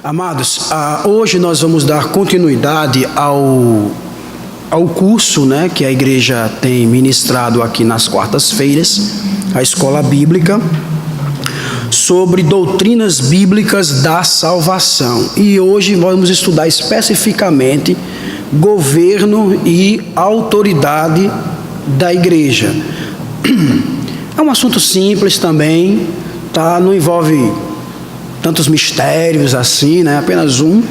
Amados, hoje nós vamos dar continuidade ao curso, que a igreja tem ministrado aqui nas quartas-feiras, a escola bíblica, sobre doutrinas bíblicas da salvação. E hoje vamos estudar especificamente governo e autoridade da igreja. É um assunto simples também, tá? Não envolve tantos mistérios assim, apenas um,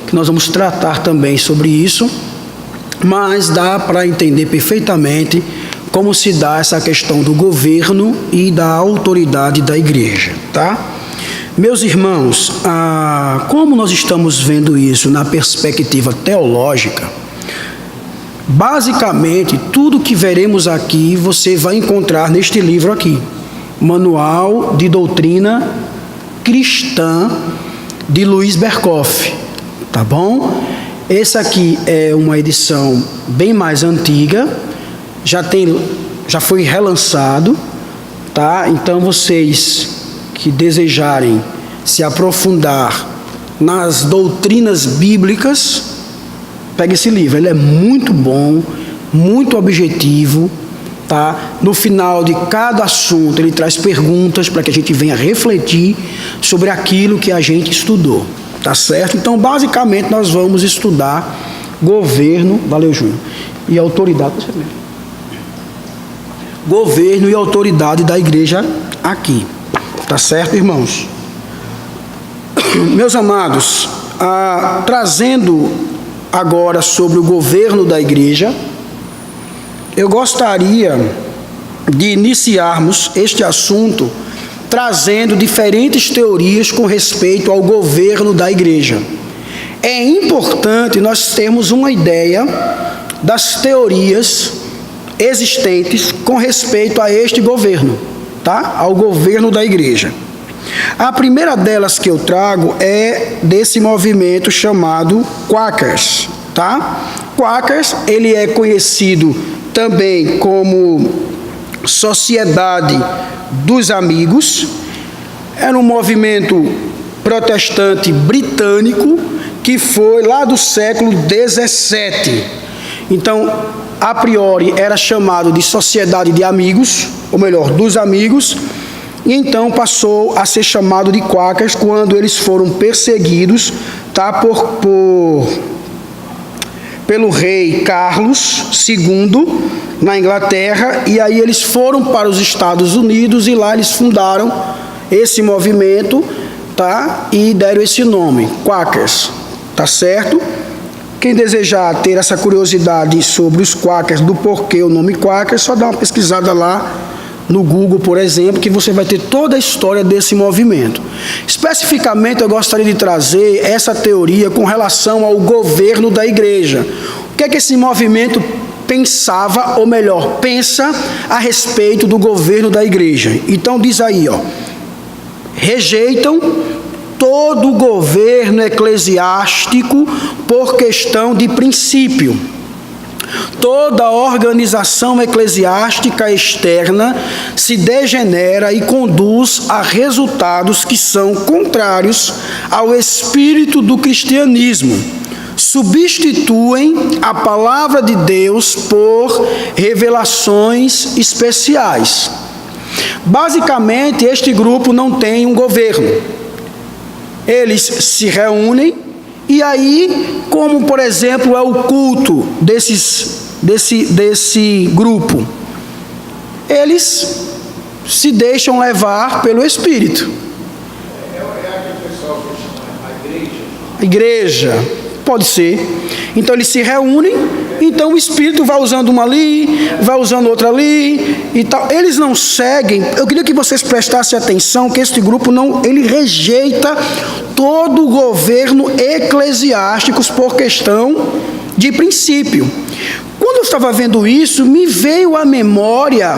que nós vamos tratar também sobre isso, mas dá para entender perfeitamente como se dá essa questão do governo e da autoridade da igreja, tá? Meus irmãos, como nós estamos vendo isso na perspectiva teológica, basicamente tudo que veremos aqui você vai encontrar neste livro aqui, Manual de Doutrina Cristã de Luiz Berkoff, tá bom? Esse aqui é uma edição bem mais antiga, já foi relançado, tá? Então vocês que desejarem se aprofundar nas doutrinas bíblicas, pegue esse livro, ele é muito bom, muito objetivo, tá? No final de cada assunto ele traz perguntas para que a gente venha refletir sobre aquilo que a gente estudou, tá certo? Então basicamente nós vamos estudar governo, valeu Júnior, e autoridade, governo e autoridade da igreja aqui, tá certo, irmãos? Meus amados, trazendo agora sobre o governo da igreja, eu gostaria de iniciarmos este assunto trazendo diferentes teorias com respeito ao governo da igreja. É importante nós termos uma ideia das teorias existentes com respeito a este governo, tá? Ao governo da igreja. A primeira delas que eu trago é desse movimento chamado Quakers, tá? Quakers, ele é conhecido também como Sociedade dos Amigos, era um movimento protestante britânico que foi lá do século XVII. Então, a priori era chamado de Sociedade de Amigos, ou melhor, dos Amigos, e então passou a ser chamado de Quakers quando eles foram perseguidos, tá, pelo rei Carlos II na Inglaterra, e aí eles foram para os Estados Unidos e lá eles fundaram esse movimento, tá? E deram esse nome, Quakers, tá certo? Quem desejar ter essa curiosidade sobre os Quakers, do porquê o nome Quakers, só dá uma pesquisada lá no Google, por exemplo, que você vai ter toda a história desse movimento. Especificamente, eu gostaria de trazer essa teoria com relação ao governo da igreja. O que é que esse movimento pensava, ou melhor, pensa a respeito do governo da igreja? Então diz aí, rejeitam todo o governo eclesiástico por questão de princípio. Toda organização eclesiástica externa se degenera e conduz a resultados que são contrários ao espírito do cristianismo. Substituem a palavra de Deus por revelações especiais. Basicamente, este grupo não tem um governo. Eles se reúnem e aí, como por exemplo é o culto desse grupo, eles se deixam levar pelo Espírito. É aquele pessoal que chama a igreja, pode ser. Então eles se reúnem, então o Espírito vai usando uma ali, vai usando outra ali e tal. Eles não seguem. Eu queria que vocês prestassem atenção que este grupo ele rejeita todo o governo eclesiástico por questão de princípio. Quando eu estava vendo isso, me veio à memória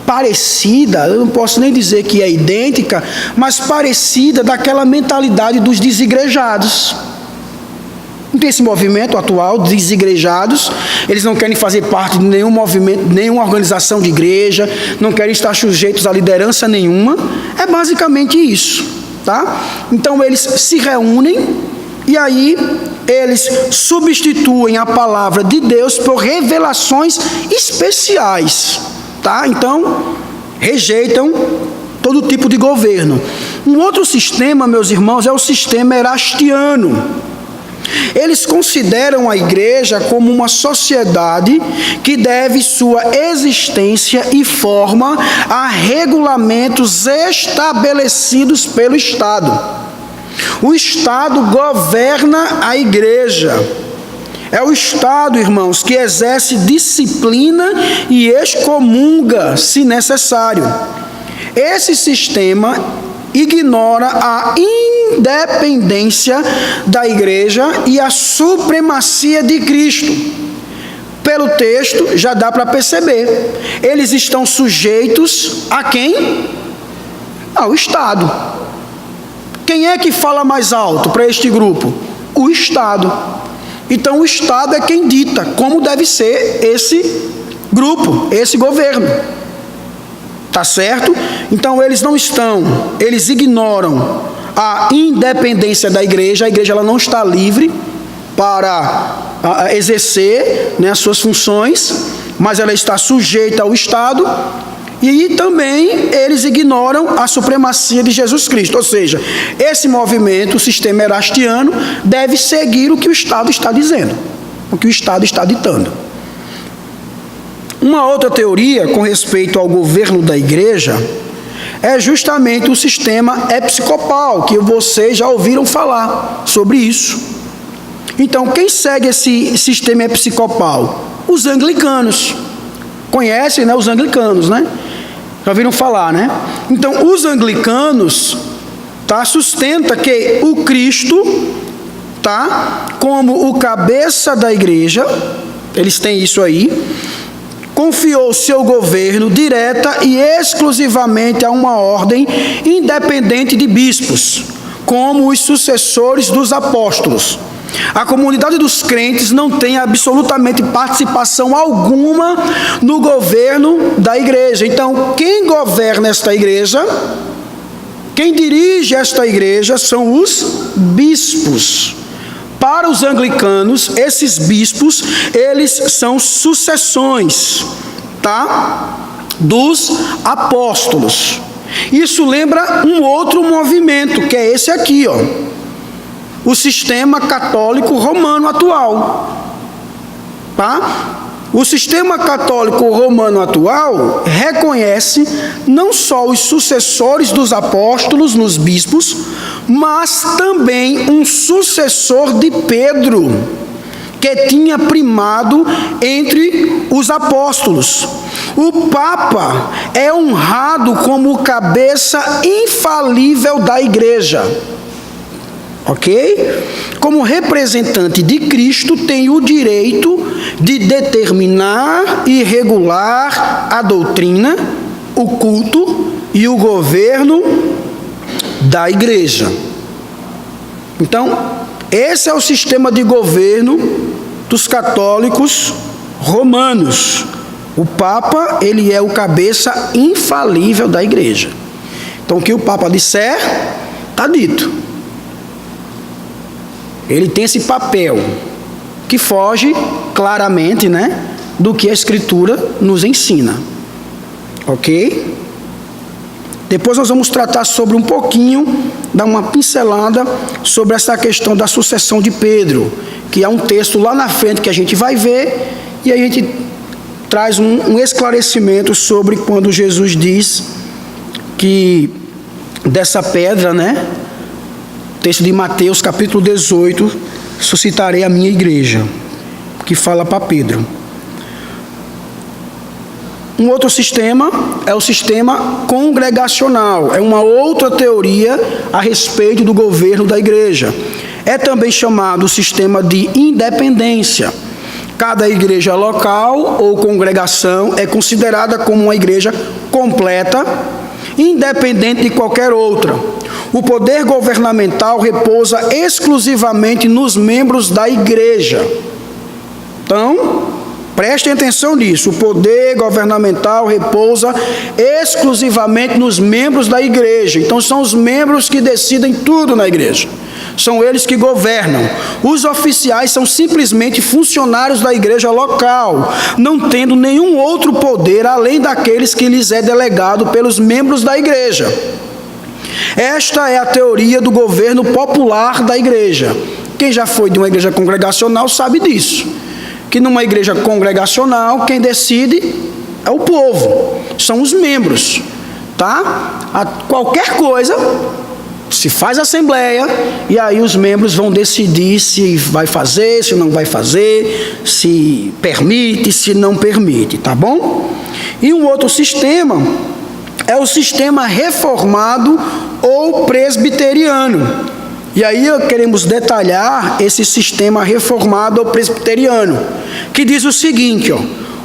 parecida, eu não posso nem dizer que é idêntica, mas parecida daquela mentalidade dos desigrejados. Não tem esse movimento atual, desigrejados, eles não querem fazer parte de nenhum movimento, nenhuma organização de igreja, não querem estar sujeitos a liderança nenhuma. É basicamente isso. tá? Então eles se reúnem e aí eles substituem a palavra de Deus por revelações especiais, tá? Então rejeitam todo tipo de governo. Um outro sistema, meus irmãos, é o sistema erastiano. Eles consideram a igreja como uma sociedade que deve sua existência e forma a regulamentos estabelecidos pelo Estado. O Estado governa a igreja. É o Estado, irmãos, que exerce disciplina e excomunga, se necessário. Esse sistema ignora a independência da igreja e a supremacia de Cristo. Pelo texto, já dá para perceber. Eles estão sujeitos a quem? Ao Estado. Quem é que fala mais alto para este grupo? O Estado. Então, o Estado é quem dita como deve ser esse grupo, esse governo. Tá certo? Então eles ignoram a independência da igreja. A igreja ela não está livre para exercer, né, as suas funções, mas ela está sujeita ao Estado. E também eles ignoram a supremacia de Jesus Cristo. Ou seja, esse movimento, o sistema erastiano, deve seguir o que o Estado está dizendo, o que o Estado está ditando. Uma outra teoria com respeito ao governo da igreja é justamente o sistema episcopal, que vocês já ouviram falar sobre isso. Então, quem segue esse sistema episcopal? Os anglicanos. Conhecem, né, os anglicanos, né? Já ouviram falar, né? Então, os anglicanos, tá, sustenta que o Cristo, tá, como o cabeça da igreja, eles têm isso aí, confiou seu governo direta e exclusivamente a uma ordem independente de bispos, como os sucessores dos apóstolos. A comunidade dos crentes não tem absolutamente participação alguma no governo da igreja. Então, quem governa esta igreja, quem dirige esta igreja são os bispos. Para os anglicanos, esses bispos, eles são sucessões, tá, dos apóstolos. Isso lembra um outro movimento, que é esse aqui, ó, o sistema católico romano atual, tá? O sistema católico romano atual reconhece não só os sucessores dos apóstolos nos bispos, mas também um sucessor de Pedro, que tinha primado entre os apóstolos. O Papa é honrado como cabeça infalível da igreja. Ok? Como representante de Cristo, tem o direito de determinar e regular a doutrina, o culto e o governo da igreja. Então, esse é o sistema de governo dos católicos romanos. O Papa, ele é o cabeça infalível da igreja. Então, o que o Papa disser, está dito. Ele tem esse papel que foge claramente, né, do que a Escritura nos ensina. Ok? Depois nós vamos tratar sobre um pouquinho, dar uma pincelada sobre essa questão da sucessão de Pedro, que é um texto lá na frente que a gente vai ver, e a gente traz um esclarecimento sobre quando Jesus diz que dessa pedra, né, texto de Mateus, capítulo 18, suscitarei a minha igreja, que fala para Pedro. Um outro sistema é o sistema congregacional, é uma outra teoria a respeito do governo da igreja. É também chamado sistema de independência. Cada igreja local ou congregação é considerada como uma igreja completa, independente de qualquer outra. O poder governamental repousa exclusivamente nos membros da igreja. Então, Prestem atenção nisso. O poder governamental repousa exclusivamente nos membros da igreja. Então são os membros que decidem tudo na igreja. São eles que governam. Os oficiais são simplesmente funcionários da igreja local, não tendo nenhum outro poder além daqueles que lhes é delegado pelos membros da igreja. Esta é a teoria do governo popular da igreja. Quem já foi de uma igreja congregacional sabe disso. Que numa igreja congregacional, quem decide é o povo, são os membros, tá? Qualquer coisa, se faz assembleia, e aí os membros vão decidir se vai fazer, se não vai fazer, se permite, se não permite, tá bom? E um outro sistema é o sistema reformado ou presbiteriano. E aí queremos detalhar esse sistema reformado ou presbiteriano, que diz o seguinte,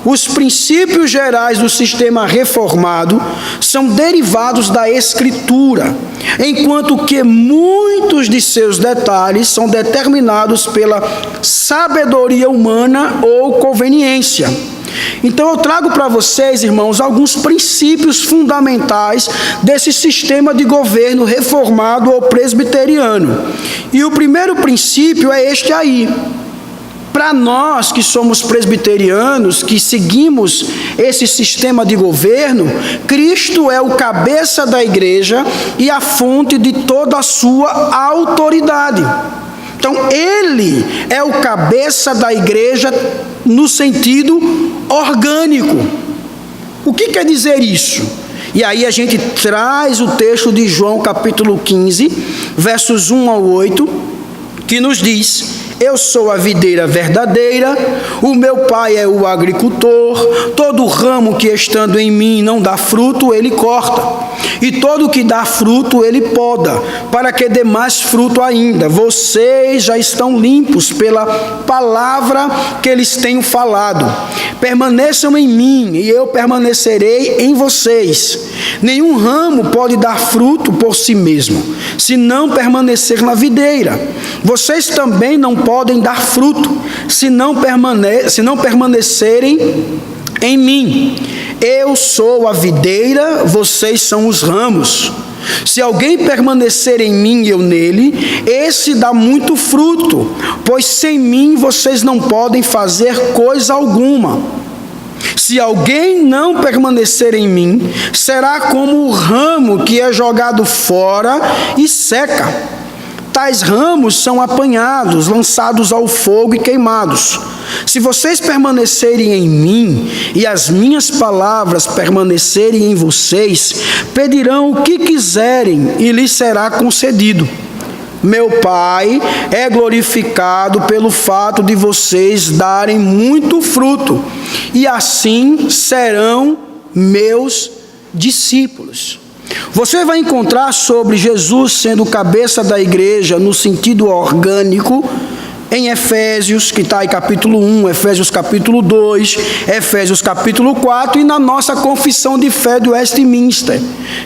os princípios gerais do sistema reformado são derivados da Escritura, enquanto que muitos de seus detalhes são determinados pela sabedoria humana ou conveniência. Então eu trago para vocês, irmãos, alguns princípios fundamentais desse sistema de governo reformado ou presbiteriano. E o primeiro princípio é este aí. Para nós que somos presbiterianos, que seguimos esse sistema de governo, Cristo é o cabeça da igreja e a fonte de toda a sua autoridade. Então, ele é o cabeça da igreja no sentido orgânico. O que quer dizer isso? E aí a gente traz o texto de João capítulo 15, versos 1 ao 8, que nos diz: eu sou a videira verdadeira, o meu pai é o agricultor, todo ramo que estando em mim não dá fruto, ele corta, e todo que dá fruto, ele poda, para que dê mais fruto ainda. Vocês já estão limpos pela palavra que lhes tenho falado. Permaneçam em mim, e eu permanecerei em vocês. Nenhum ramo pode dar fruto por si mesmo, se não permanecer na videira. Vocês também não podem dar fruto, se não permanecerem em mim. Eu sou a videira, vocês são os ramos. Se alguém permanecer em mim e eu nele, esse dá muito fruto, pois sem mim vocês não podem fazer coisa alguma. Se alguém não permanecer em mim, será como o ramo que é jogado fora e seca. Tais ramos são apanhados, lançados ao fogo e queimados. Se vocês permanecerem em mim e as minhas palavras permanecerem em vocês, pedirão o que quiserem e lhes será concedido. Meu Pai é glorificado pelo fato de vocês darem muito fruto, e assim serão meus discípulos. Você vai encontrar sobre Jesus sendo cabeça da igreja no sentido orgânico em Efésios, que está em capítulo 1, Efésios capítulo 2, Efésios capítulo 4 e na nossa confissão de fé do Westminster,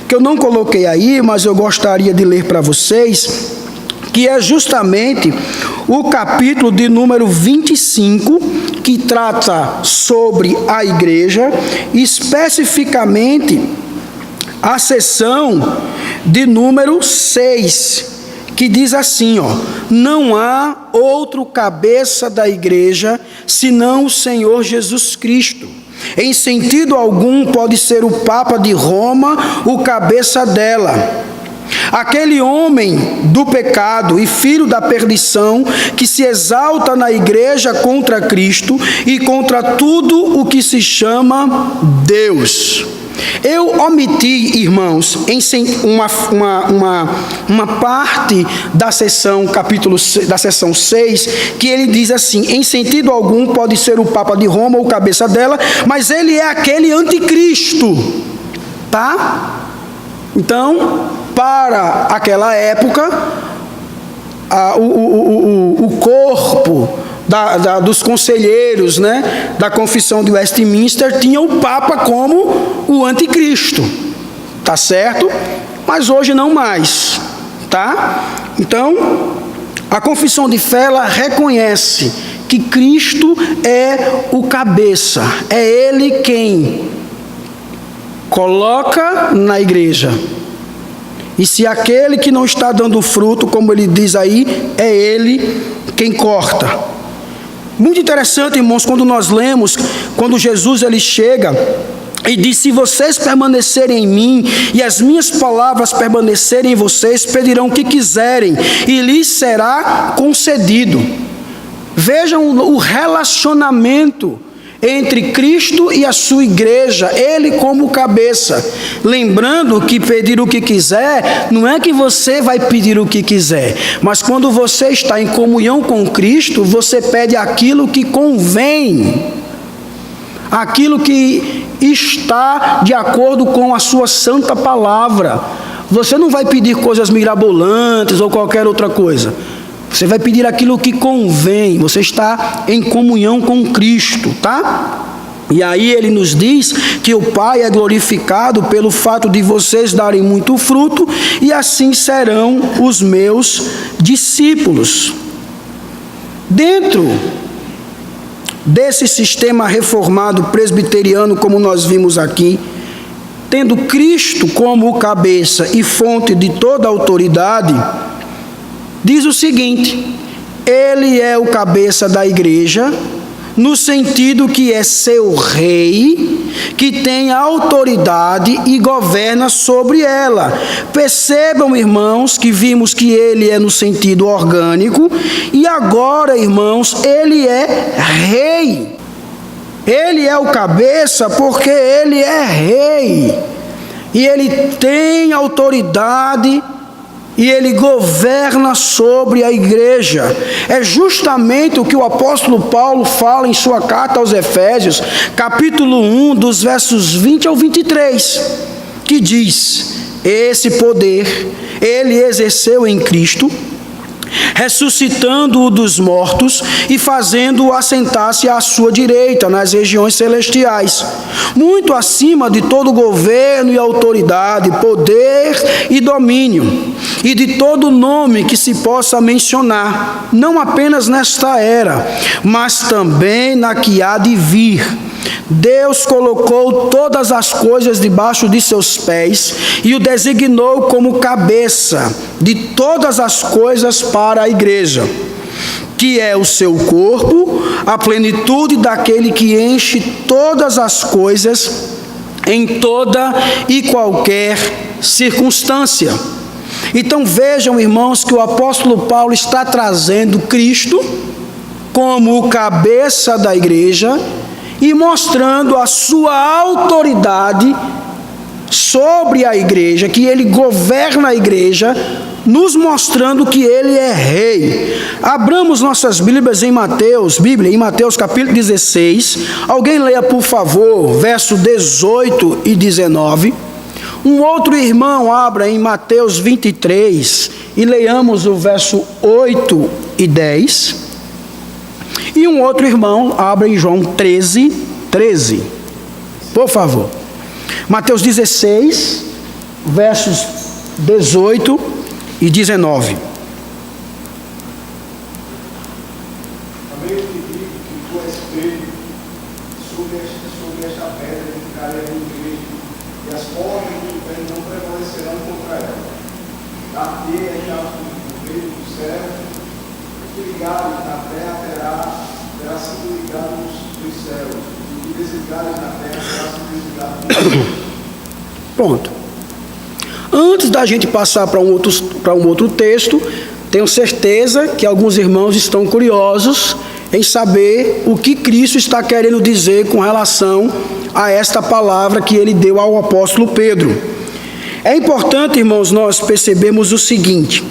que eu não coloquei aí, mas eu gostaria de ler para vocês, que é justamente o capítulo de número 25, que trata sobre a igreja, especificamente a seção de número 6, que diz assim, não há outro cabeça da igreja senão o Senhor Jesus Cristo. Em sentido algum pode ser o Papa de Roma o cabeça dela. Aquele homem do pecado e filho da perdição que se exalta na igreja contra Cristo e contra tudo o que se chama Deus. Eu omiti, irmãos, uma parte da seção, da seção 6, que ele diz assim, em sentido algum pode ser o Papa de Roma ou cabeça dela, mas ele é aquele anticristo, tá? Então, para aquela época, o corpo dos conselheiros, né, da confissão de Westminster tinha o Papa como o anticristo, tá certo? Mas hoje não mais, tá? Então, a confissão de fé ela reconhece que Cristo é o cabeça, é Ele quem coloca na igreja. E se aquele que não está dando fruto, como ele diz aí, é Ele quem corta. Muito interessante, irmãos, quando nós lemos, quando Jesus ele chega e diz: se vocês permanecerem em mim e as minhas palavras permanecerem em vocês, pedirão o que quiserem e lhes será concedido. Vejam o relacionamento entre Cristo e a sua igreja, Ele como cabeça. Lembrando que pedir o que quiser, não é que você vai pedir o que quiser, mas quando você está em comunhão com Cristo, você pede aquilo que convém, aquilo que está de acordo com a sua santa palavra. Você não vai pedir coisas mirabolantes ou qualquer outra coisa. Você vai pedir aquilo que convém. Você está em comunhão com Cristo, tá? E aí ele nos diz que o Pai é glorificado pelo fato de vocês darem muito fruto, e assim serão os meus discípulos. Dentro desse sistema reformado presbiteriano, como nós vimos aqui, tendo Cristo como o cabeça e fonte de toda a autoridade, diz o seguinte: Ele é o cabeça da igreja, no sentido que é seu rei, que tem autoridade e governa sobre ela. Percebam, irmãos, que vimos que ele é no sentido orgânico, e agora, irmãos, ele é rei. Ele é o cabeça porque ele é rei, e ele tem autoridade, e ele governa sobre a igreja. É justamente o que o apóstolo Paulo fala em sua carta aos Efésios, capítulo 1, dos versos 20 ao 23, que diz: esse poder ele exerceu em Cristo, ressuscitando-o dos mortos e fazendo-o assentar-se à sua direita nas regiões celestiais, muito acima de todo governo e autoridade, poder e domínio, e de todo nome que se possa mencionar, não apenas nesta era, mas também na que há de vir. Deus colocou todas as coisas debaixo de seus pés e o designou como cabeça de todas as coisas para a igreja, que é o seu corpo, a plenitude daquele que enche todas as coisas em toda e qualquer circunstância. Então vejam, irmãos, que o apóstolo Paulo está trazendo Cristo como o cabeça da igreja e mostrando a sua autoridade sobre a igreja, que ele governa a igreja, nos mostrando que ele é rei. Abramos nossas Bíblias em Mateus capítulo 16. Alguém leia, por favor, verso 18 e 19. Um outro irmão abra em Mateus 23 e leiamos o verso 8 e 10. E um outro irmão abra em João 13, 13. Por favor. Mateus 16, versos 18 e 19. Também eu te digo que tu és Pedro, sobre esta pedra edificarei a minha igreja, e as portas do inferno não prevalecerão contra ela. Dar-te-ei as chaves do reino do céu, o que ligares na terra terá sido ligado nos céus, e o que desligares na terra terá sido desligado nos céus. Pronto. Antes da gente passar para um outro texto, tenho certeza que alguns irmãos estão curiosos em saber o que Cristo está querendo dizer com relação a esta palavra que ele deu ao apóstolo Pedro. É importante, irmãos, nós percebermos o seguinte: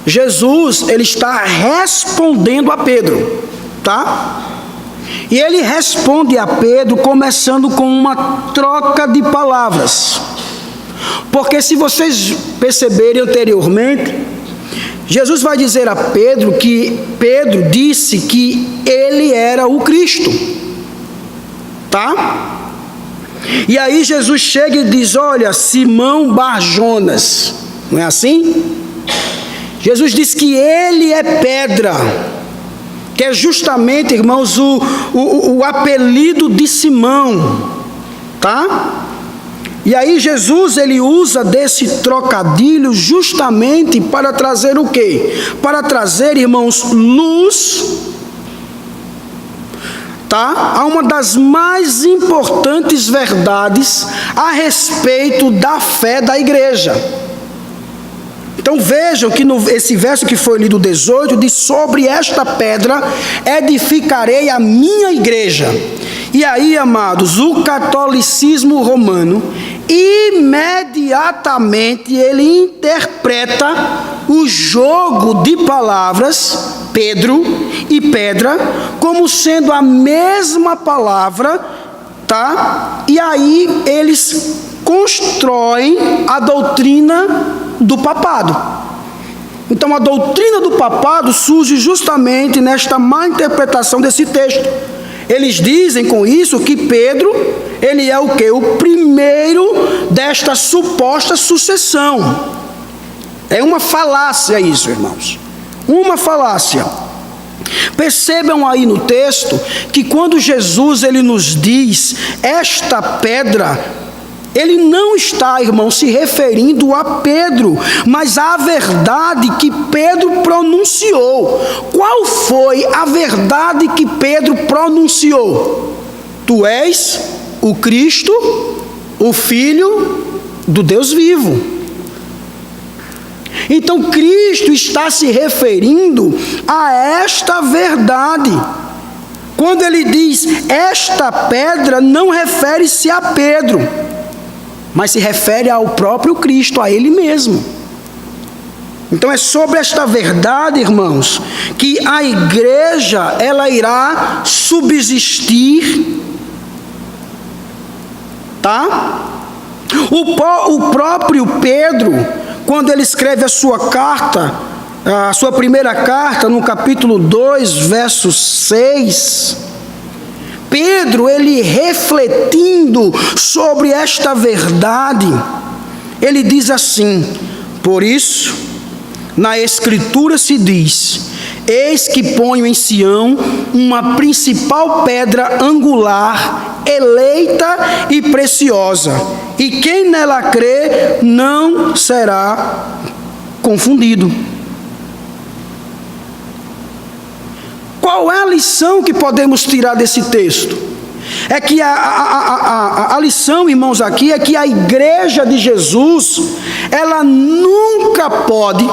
Jesus, ele está respondendo a Pedro, tá? E ele responde a Pedro começando com uma troca de palavras. Porque se vocês perceberem anteriormente, Jesus vai dizer a Pedro que Pedro disse que ele era o Cristo, tá? E aí Jesus chega e diz: olha, Simão Bar-Jonas, não é assim? Jesus diz que ele é pedra, que é justamente, irmãos, o apelido de Simão, tá? E aí Jesus, ele usa desse trocadilho justamente para trazer o quê? Para trazer, irmãos, luz, tá? A uma das mais importantes verdades a respeito da fé da igreja. Então vejam que esse verso que foi lido 18 diz: sobre esta pedra edificarei a minha igreja. E aí, amados, o catolicismo romano imediatamente ele interpreta o jogo de palavras Pedro e pedra como sendo a mesma palavra, tá? E aí eles constroem a doutrina do papado. Então a doutrina do papado surge justamente nesta má interpretação desse texto. Eles dizem com isso que Pedro, ele é o quê? O primeiro desta suposta sucessão. É uma falácia isso, irmãos. Uma falácia. Percebam aí no texto que quando Jesus ele nos diz esta pedra, ele não está, irmão, se referindo a Pedro, mas à verdade que Pedro pronunciou. Qual foi a verdade que Pedro pronunciou? Tu és o Cristo, o Filho do Deus vivo. Então Cristo está se referindo a esta verdade. Quando ele diz esta pedra, não refere-se a Pedro, mas se refere ao próprio Cristo, a Ele mesmo. Então é sobre esta verdade, irmãos, que a igreja, ela irá subsistir, tá? O próprio Pedro, quando ele escreve a sua carta, a sua primeira carta, no capítulo 2, verso 6... Pedro, ele refletindo sobre esta verdade, ele diz assim: por isso, na Escritura se diz: eis que ponho em Sião uma principal pedra angular, eleita e preciosa, e quem nela crê não será confundido. Qual é a lição que podemos tirar desse texto? É que a lição, irmãos, aqui é que a igreja de Jesus, ela nunca pode,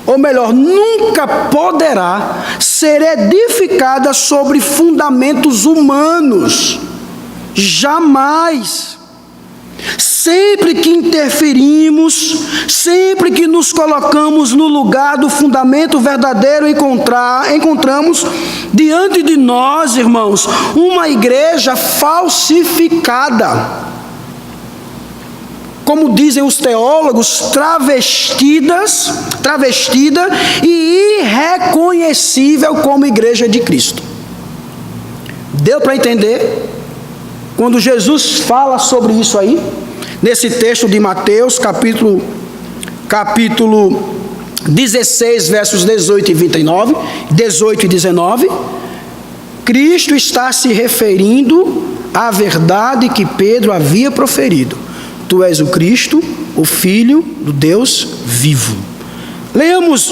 ou melhor, nunca poderá ser edificada sobre fundamentos humanos. Jamais. Sempre que interferimos, sempre que nos colocamos no lugar do fundamento verdadeiro, encontramos diante de nós, irmãos, uma igreja falsificada. Como dizem os teólogos, travestida e irreconhecível como igreja de Cristo. Deu para entender? Quando Jesus fala sobre isso aí, nesse texto de Mateus, capítulo 16, versos 18 e 29, 18 e 19, Cristo está se referindo à verdade que Pedro havia proferido: tu és o Cristo, o Filho do Deus vivo. Leamos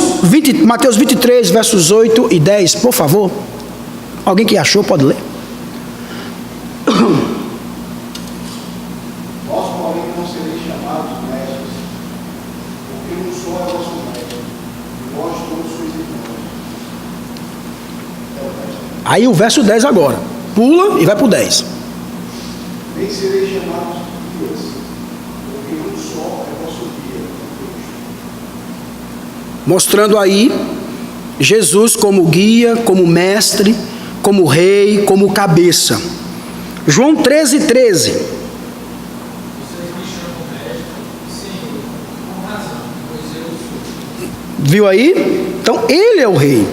Mateus 23, versos 8 e 10, por favor. Alguém que achou pode ler. Aí o verso 10 agora. Pula e vai para o 10. Nem sereis chamados guias, porque um só é vosso guia. Mostrando aí Jesus como guia, como mestre, como rei, como cabeça. João 13, 13. Vocês me chamam mestre, Senhor, com razão, pois eu sou. Viu aí? Então ele é o rei,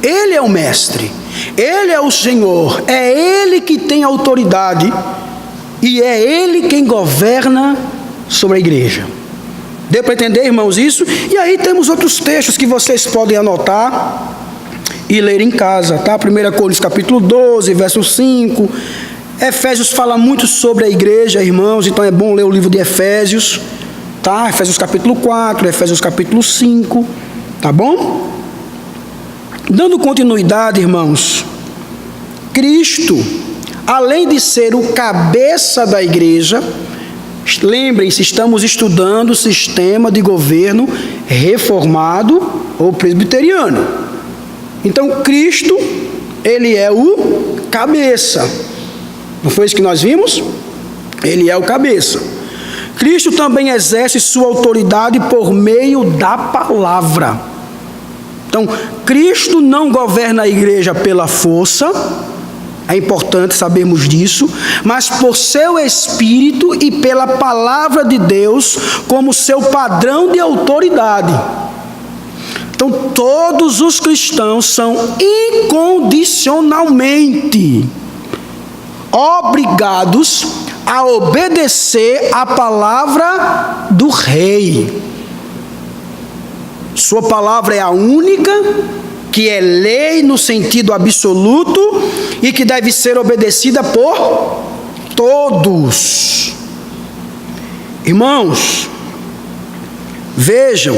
ele é o mestre, ele é o Senhor, é ele que tem autoridade e é ele quem governa sobre a igreja. Deu para entender, irmãos, isso? E aí temos outros textos que vocês podem anotar. e ler em casa, tá? 1 Coríntios capítulo 12, verso 5. Efésios fala muito sobre a igreja, irmãos, então é bom ler o livro de Efésios, tá? Efésios capítulo 4, Efésios capítulo 5, tá bom? Dando continuidade, irmãos, Cristo, além de ser o cabeça da igreja, lembrem-se, estamos estudando o sistema de governo reformado ou presbiteriano. Então, Cristo, ele é o cabeça. Não foi isso que nós vimos? Ele é o cabeça. Cristo também exerce sua autoridade por meio da palavra. Então, Cristo não governa a igreja pela força, é importante sabermos disso, mas por seu Espírito e pela palavra de Deus como seu padrão de autoridade. Então, todos os cristãos são incondicionalmente obrigados a obedecer a palavra do Rei. Sua palavra é a única, que é lei no sentido absoluto e que deve ser obedecida por todos. Irmãos, vejam,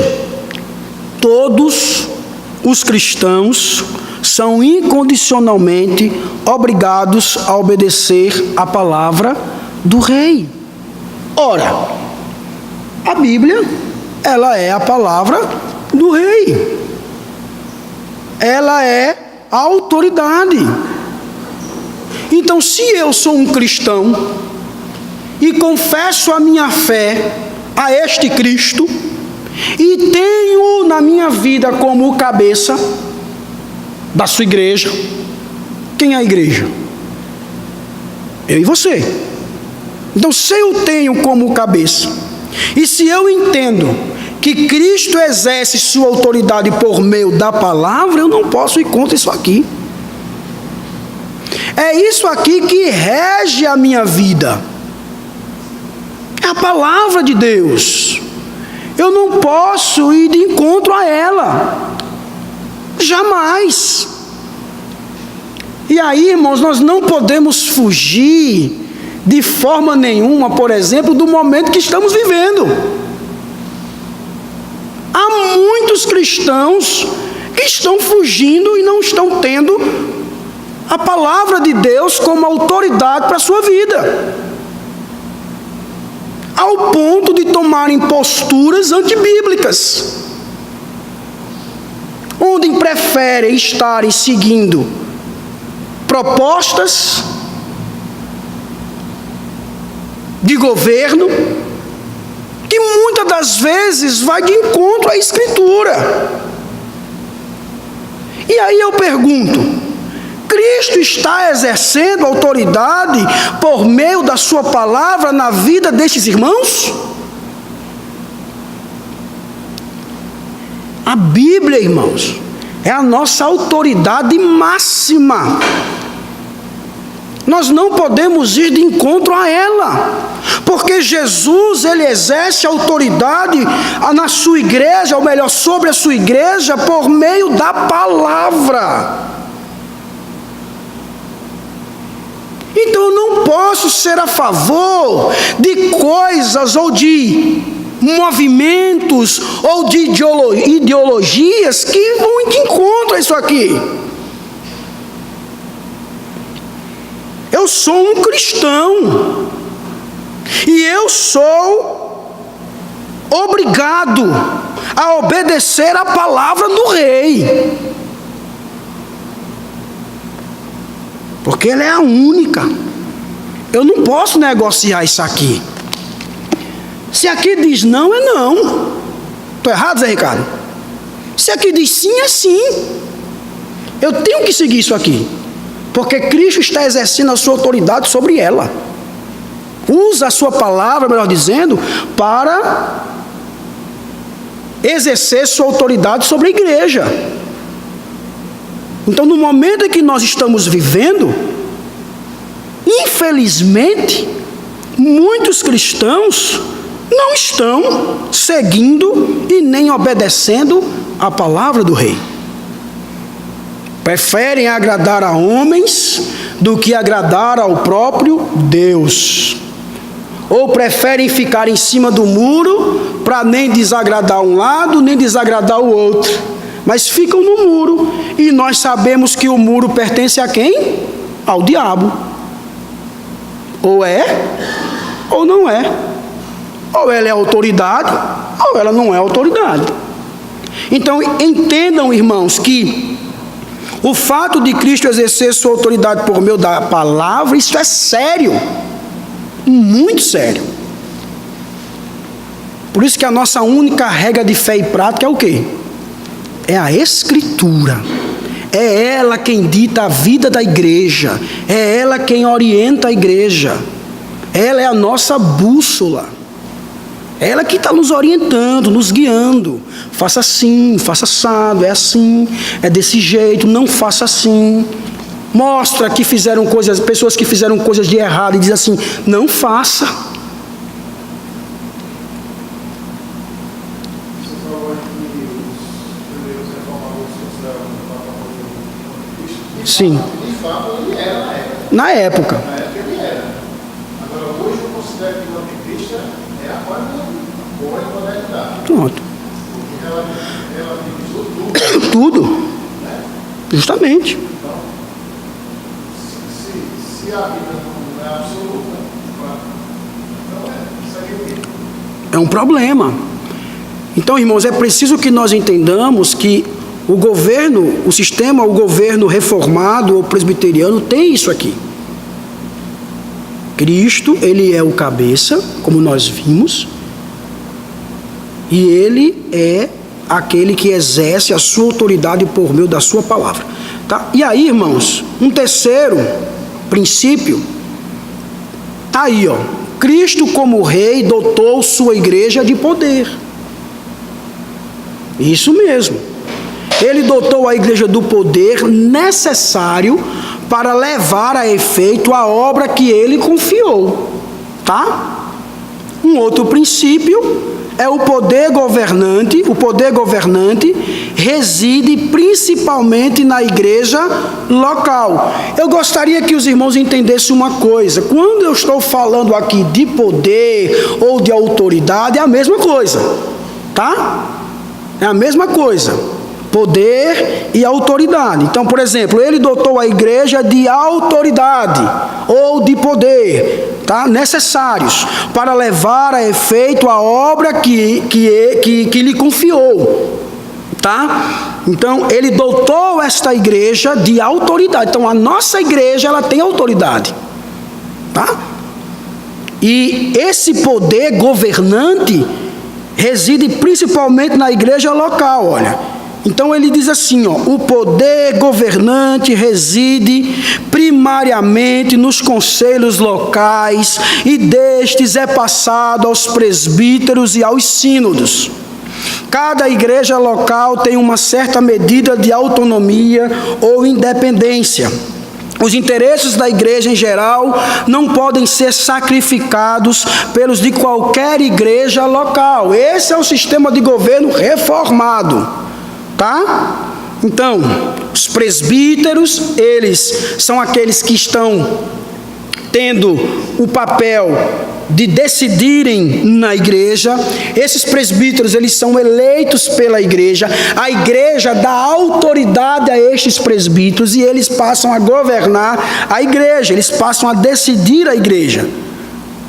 todos os cristãos são incondicionalmente obrigados a obedecer a palavra do Rei. Ora, a Bíblia, ela é a palavra do Rei. Ela é a autoridade. Então, se eu sou um cristão e confesso a minha fé a este Cristo e tenho na minha vida como o cabeça da sua igreja, quem é a igreja? Eu e você. Então, se eu tenho como cabeça, e se eu entendo que Cristo exerce sua autoridade por meio da palavra, eu não posso ir contra isso aqui. É isso aqui que rege a minha vida. É a palavra de Deus. Eu não posso ir de encontro a ela. Jamais. E aí, irmãos, nós não podemos fugir de forma nenhuma, por exemplo, do momento que estamos vivendo. Há muitos cristãos que estão fugindo e não estão tendo a palavra de Deus como autoridade para a sua vida, ao ponto de tomarem posturas antibíblicas, onde preferem estarem seguindo propostas de governo que muitas das vezes vai de encontro à Escritura. E aí eu pergunto, Cristo está exercendo autoridade por meio da sua palavra na vida destes irmãos? A Bíblia, irmãos, é a nossa autoridade máxima. Nós não podemos ir de encontro a ela, porque Jesus, ele exerce autoridade na sua igreja, ou melhor, sobre a sua igreja, por meio da palavra. Então eu não posso ser a favor de coisas ou de movimentos ou de ideologias que vão de encontro a isso aqui. Eu sou um cristão e eu sou obrigado a obedecer a palavra do Rei, porque ela é a única. Eu não posso negociar isso aqui. Se aqui diz não, é não. Estou errado, Zé Ricardo? Se aqui diz sim, é sim. Eu tenho que seguir isso aqui, porque Cristo está exercendo a sua autoridade sobre ela. Usa a sua palavra, melhor dizendo, para exercer sua autoridade sobre a igreja. Então, no momento em que nós estamos vivendo, infelizmente, muitos cristãos não estão seguindo e nem obedecendo a palavra do Rei. Preferem agradar a homens do que agradar ao próprio Deus. Ou preferem ficar em cima do muro para nem desagradar um lado, nem desagradar o outro. Mas ficam no muro. E nós sabemos que o muro pertence a quem? Ao diabo. Ou é, ou não é. Ou ela é autoridade, ou ela não é autoridade. Então, entendam, irmãos, que o fato de Cristo exercer sua autoridade por meio da palavra, isso é sério. Muito sério. Por isso que a nossa única regra de fé e prática é o quê? É a Escritura. É ela quem dita a vida da igreja. É ela quem orienta a igreja. Ela é a nossa bússola. Ela que está nos orientando, nos guiando. Faça assim, faça assado, é assim, é desse jeito, não faça assim. Mostra que fizeram coisas, pessoas que fizeram coisas de errado e diz assim, não faça. Você falou que os primeiros reformadores consideravam o Papa Cristo. Sim. De fato, ele era na época. Na época. Na época ele era. Agora, hoje eu considero que o anticristo é a quarta ou a modernidade. Pronto. Porque relativizou tudo. Tudo. Né? Justamente. Então, se a vida não é absoluta, então seria o quê? É um problema. Então, irmãos, é preciso que nós entendamos que o governo, o sistema, o governo reformado ou presbiteriano tem isso aqui. Cristo, ele é o cabeça, como nós vimos, e ele é aquele que exerce a sua autoridade por meio da sua palavra. Tá? E aí, irmãos, um terceiro princípio, está aí, ó. Cristo, como rei, dotou sua igreja de poder. Isso mesmo. Ele dotou a igreja do poder necessário para levar a efeito a obra que ele confiou. Tá? Um outro princípio é o poder governante. O poder governante reside principalmente na igreja local. Eu gostaria que os irmãos entendessem uma coisa. Quando eu estou falando aqui de poder ou de autoridade, é a mesma coisa. Tá? É a mesma coisa. Poder e autoridade. Então, por exemplo, ele dotou a igreja de autoridade ou de poder, tá? Necessários para levar a efeito a obra que lhe confiou, tá? Então, ele dotou esta igreja de autoridade. Então, a nossa igreja, ela tem autoridade, tá? E esse poder governante reside principalmente na igreja local, olha. Então ele diz assim, ó, o poder governante reside primariamente nos conselhos locais e destes é passado aos presbíteros e aos sínodos. Cada igreja local tem uma certa medida de autonomia ou independência. Os interesses da igreja em geral não podem ser sacrificados pelos de qualquer igreja local. Esse é o sistema de governo reformado. Tá? Então, os presbíteros, eles são aqueles que estão tendo o papel de decidirem na igreja. Esses presbíteros, eles são eleitos pela igreja. A igreja dá autoridade a estes presbíteros e eles passam a governar a igreja, eles passam a decidir a igreja.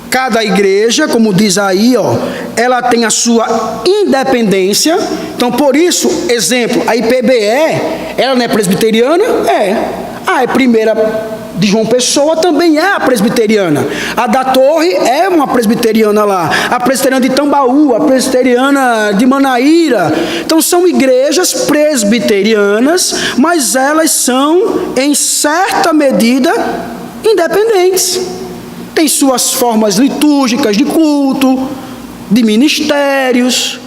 Cada igreja, como diz aí, ó, ela tem a sua independência. Então, por isso, exemplo, a IPBE, ela não é presbiteriana? É. A primeira de João Pessoa também é a presbiteriana. A da Torre é uma presbiteriana lá. A presbiteriana de Tambaú, a presbiteriana de Manaíra. Então, são igrejas presbiterianas, mas elas são, em certa medida, independentes. Tem suas formas litúrgicas de culto, de ministérios,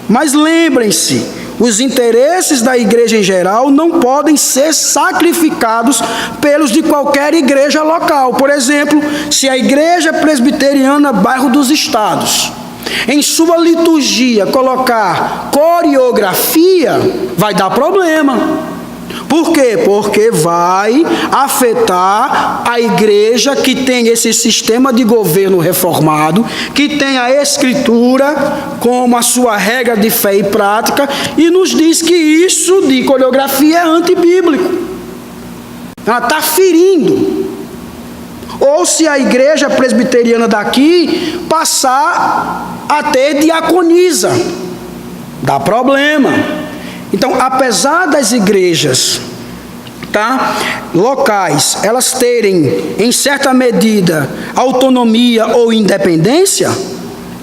mas lembrem-se, os interesses da igreja em geral não podem ser sacrificados pelos de qualquer igreja local. Por exemplo, se a igreja presbiteriana Bairro dos Estados, em sua liturgia, colocar coreografia, vai dar problema. Por quê? Porque vai afetar a igreja que tem esse sistema de governo reformado, que tem a Escritura como a sua regra de fé e prática, e nos diz que isso de coreografia é antibíblico. Ela está ferindo. Ou se a igreja presbiteriana daqui passar a ter diaconisa, dá problema. Então, apesar das igrejas, locais, elas terem, em certa medida, autonomia ou independência,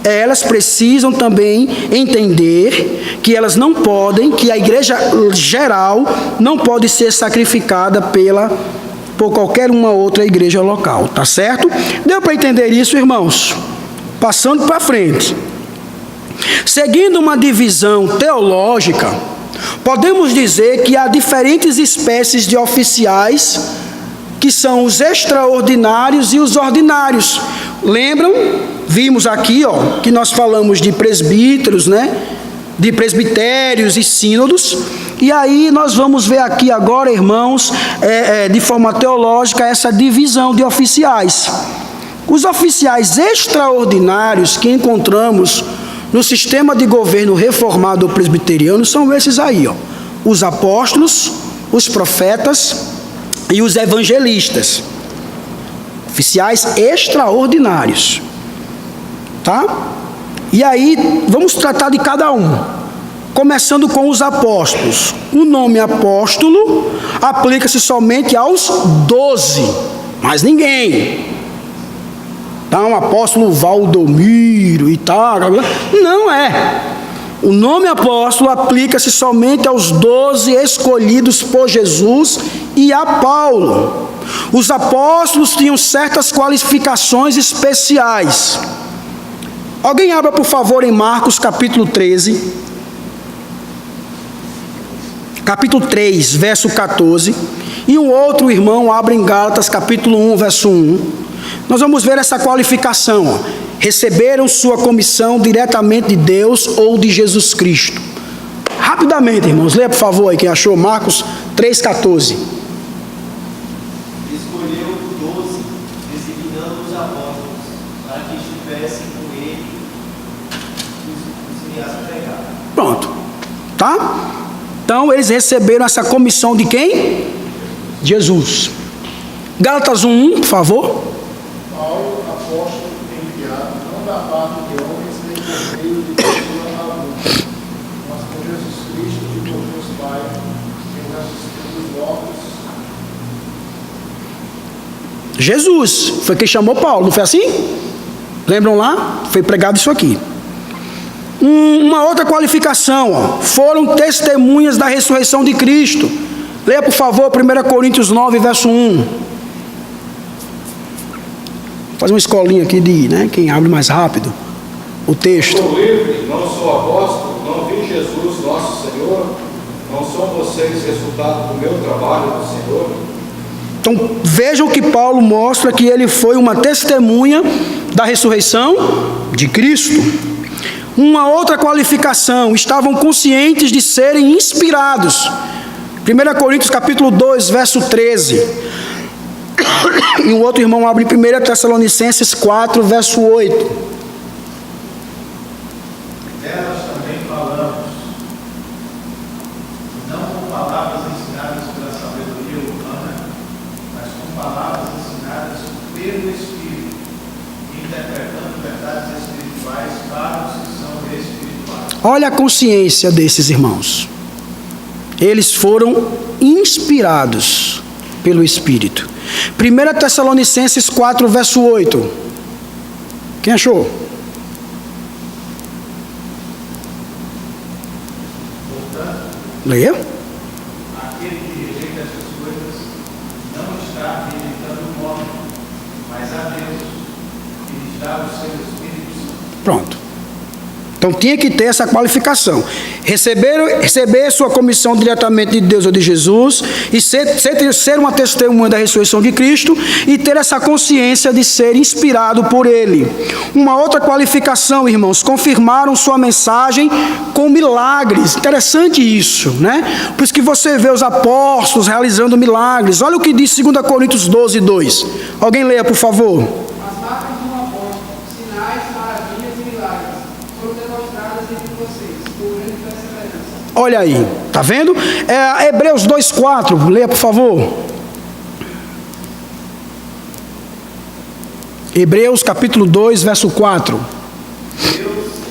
elas precisam também entender que elas não podem, que a igreja geral não pode ser sacrificada por qualquer uma outra igreja local, tá certo? Deu para entender isso, irmãos? Passando para frente. Seguindo uma divisão teológica, podemos dizer que há diferentes espécies de oficiais, que são os extraordinários e os ordinários. Lembram? Vimos aqui, que nós falamos de presbíteros, de presbitérios e sínodos. E aí nós vamos ver aqui agora, irmãos, de forma teológica, essa divisão de oficiais. Os oficiais extraordinários que encontramos no sistema de governo reformado presbiteriano são esses aí, os apóstolos, os profetas e os evangelistas. Oficiais extraordinários, tá? E aí vamos tratar de cada um, começando com os apóstolos. O nome apóstolo aplica-se somente aos 12, mais ninguém. Então, apóstolo Valdomiro e tal, não é. O nome apóstolo aplica-se somente aos 12 escolhidos por Jesus e a Paulo. Os apóstolos tinham certas qualificações especiais. Alguém abra, por favor, em Marcos capítulo 13. Capítulo 3, verso 14. E um outro irmão abre em Gálatas capítulo 1, verso 1. Nós vamos ver essa qualificação. Receberam sua comissão diretamente de Deus ou de Jesus Cristo. Rapidamente, irmãos, leia por favor aí quem achou, Marcos 3,14. Escolheu 12, designando os apóstolos, para que estivessem com ele os enviados a pregar. Pronto, tá? Então eles receberam essa comissão de quem? Jesus. Gálatas 1:1, por favor. Paulo, apóstolo enviado, não da parte de homens, nem por meio de pessoa alguma, mas por Jesus Cristo e por Deus Pai, que nos assistiu dos mortos. Jesus foi quem chamou Paulo, não foi assim? Lembram lá? Foi pregado isso aqui. Uma outra qualificação, foram testemunhas da ressurreição de Cristo. Leia por favor 1 Coríntios 9, verso 1. Fazer uma escolinha aqui de, quem abre mais rápido o texto. Sou livre, não sou apóstolo, não vi Jesus, nosso Senhor, não são vocês resultado do meu trabalho do Senhor. Então vejam que Paulo mostra que ele foi uma testemunha da ressurreição de Cristo. Uma outra qualificação, estavam conscientes de serem inspirados. 1 Coríntios capítulo 2, verso 13. E um outro irmão abre 1 Tessalonicenses 4, verso 8. Delas também falamos, não com palavras ensinadas pela sabedoria humana, mas com palavras ensinadas pelo Espírito, interpretando verdades espirituais para os que são espirituais. Olha a consciência desses irmãos. Eles foram inspirados pelo Espírito. 1 Tessalonicenses 4, verso 8. Quem achou? Leia. Aquele que rejeita essas coisas não está rejeitando o homem, mas a Deus, que lhes dá o seu Espírito Santo. Pronto. Então tinha que ter essa qualificação. Receber sua comissão diretamente de Deus ou de Jesus, e ser uma testemunha da ressurreição de Cristo, e ter essa consciência de ser inspirado por Ele. Uma outra qualificação, irmãos, confirmaram sua mensagem com milagres. Interessante isso, né? Por isso que você vê os apóstolos realizando milagres. Olha o que diz 2 Coríntios 12, 2. Alguém leia, por favor. As marcas de um apóstolo, sinais, maravilhas e milagres foram demonstradas entre vocês, por meio de perseverança. Olha aí, tá vendo? Hebreus 2,4, leia por favor. Hebreus capítulo 2, verso 4. Deus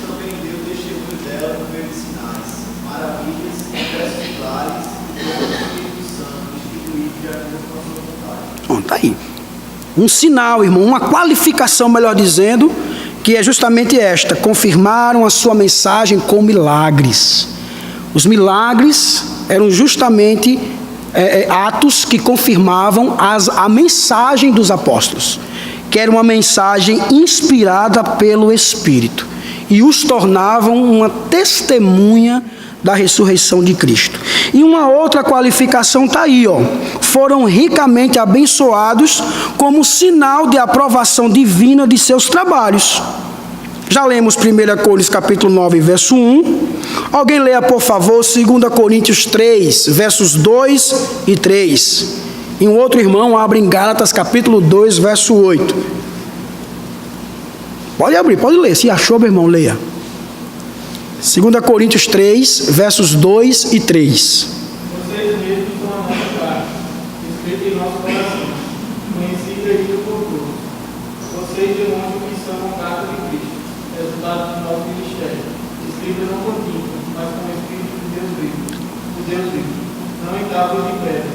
também deu testemunho dela por meio de sinais, maravilhas, gestos claros e do Espírito Santo instituído de acordo com a sua vontade. Tá aí. Um sinal, irmão, uma qualificação, melhor dizendo, que é justamente esta: confirmaram a sua mensagem com milagres. Os milagres eram justamente atos que confirmavam a mensagem dos apóstolos, que era uma mensagem inspirada pelo Espírito, e os tornavam uma testemunha da ressurreição de Cristo. E uma outra qualificação está aí, ó. Foram ricamente abençoados como sinal de aprovação divina de seus trabalhos. Já lemos 1 Coríntios capítulo 9, verso 1. Alguém leia, por favor, 2 Coríntios 3, versos 2 e 3. E um outro irmão abre em Gálatas capítulo 2, verso 8. Pode abrir, pode ler. Se achou, meu irmão, leia. 2 Coríntios 3, versos 2 e 3. Vocês mesmos são a nossa carta, escrita em nosso coração, conhecida e lida por todos. Vocês demonstram que são a carta de Cristo, resultado do nosso ministério, escrita não com tinta, mas com o Espírito de Deus vivo, não em tábuas de pedra,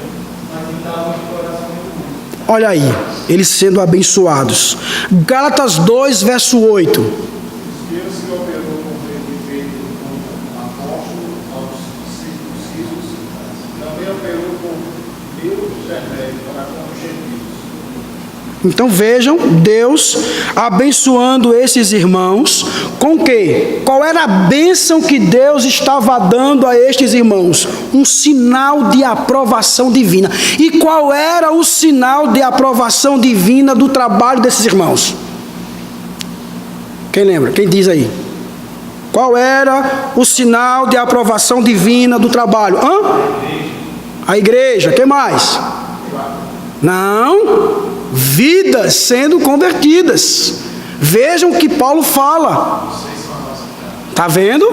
mas em tábuas de coração e mundo. Olha aí, eles sendo abençoados. Gálatas 2, verso 8. Deus se operou com o feito como apóstolo aos circuncisos, também operou com Deus intermédio para com os gentios. Então vejam, Deus abençoando esses irmãos com o quê? Qual era a bênção que Deus estava dando a estes irmãos? Um sinal de aprovação divina. E qual era o sinal de aprovação divina do trabalho desses irmãos? Quem lembra? Quem diz aí? Qual era o sinal de aprovação divina do trabalho? A igreja. O que mais? Não. Vidas sendo convertidas. Vejam o que Paulo fala. Está vendo?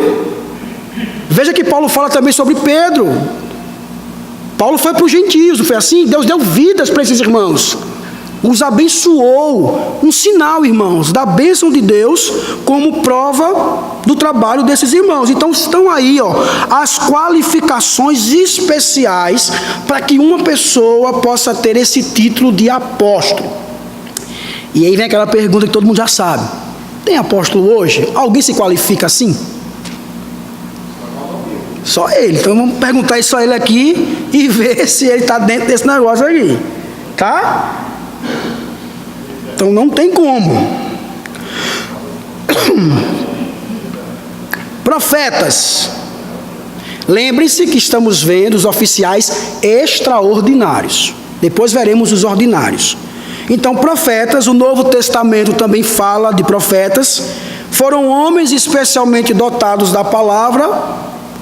Veja que Paulo fala também sobre Pedro. Paulo foi para os gentios, não foi assim? Deus deu vidas para esses irmãos. Os abençoou. Um sinal, irmãos, da bênção de Deus como prova do trabalho desses irmãos. Então estão aí, ó, as qualificações especiais para que uma pessoa possa ter esse título de apóstolo. E aí vem aquela pergunta que todo mundo já sabe: tem apóstolo hoje? Alguém se qualifica assim? Só ele. Então vamos perguntar isso a ele aqui e ver se ele está dentro desse negócio aqui, tá? Então não tem como. Profetas. Lembrem-se que estamos vendo os oficiais extraordinários. Depois veremos os ordinários. Então, profetas, o Novo Testamento também fala de profetas. Foram homens especialmente dotados da palavra,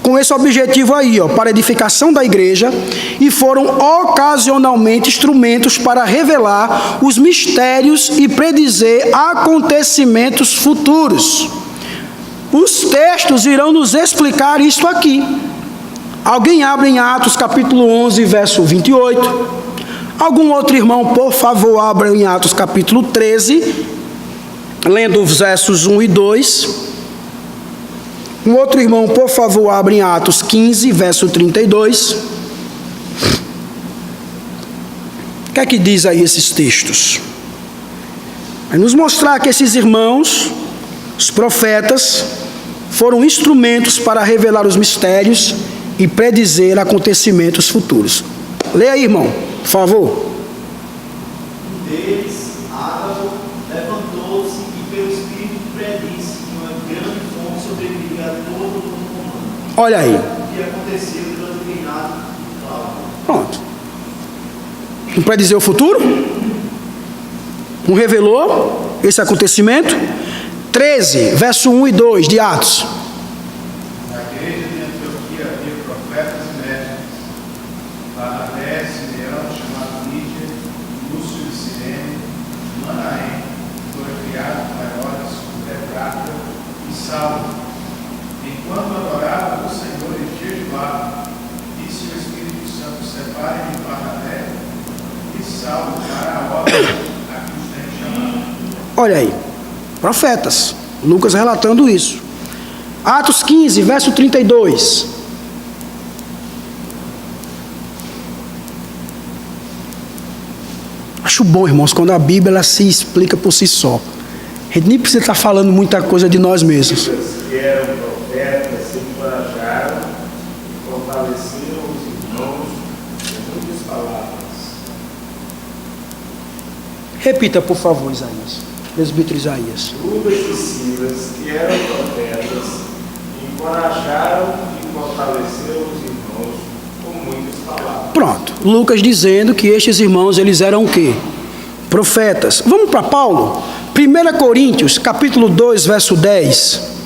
com esse objetivo aí, ó, para a edificação da igreja, e foram ocasionalmente instrumentos para revelar os mistérios e predizer acontecimentos futuros. Os textos irão nos explicar isto aqui. Alguém abre em Atos capítulo 11, verso 28. Algum outro irmão, por favor, abra em Atos capítulo 13, lendo os versos 1 e 2. Um outro irmão, por favor, abre em Atos 15, verso 32. O que é que diz aí esses textos? Vai nos mostrar que esses irmãos, os profetas, foram instrumentos para revelar os mistérios e predizer acontecimentos futuros. Leia aí, irmão, por favor. Um deles, Ágabo, levantou-se e pelo Espírito predisse que uma grande fome sobreviria Olha aí. que aconteceu durante o reinado de Cláudio. Pronto. Não predizer o futuro? Não revelou esse acontecimento? 13, verso 1 e 2 de Atos. Na igreja de Antioquia havia profetas e mestres, Barnabé, Simeão, chamado Lídia, Lúcio de Cirene, Manaém, que foi criado com Herodes, Tetrarca, e Saulo. Enquanto adoravam o Senhor e jejuavam, disse o Espírito Santo: separem-me Barnabé e Saulo para a obra a que os tenho chamado. Olha aí. Profetas. Lucas relatando isso. Atos 15, verso 32. Acho bom, irmãos, quando a Bíblia ela se explica por si só. A gente nem precisa estar falando muita coisa de nós mesmos. Que eram profetas, se encorajaram e fortaleceram os irmãos com muitas palavras. Repita, por favor, Isaías. Presbítero Isaías. Judas e Silas, que eram profetas, encorajaram e fortaleceram os irmãos com muitas palavras. Pronto. Lucas dizendo que estes irmãos, eles eram o quê? Profetas. Vamos para Paulo? 1 Coríntios, capítulo 2, verso 10.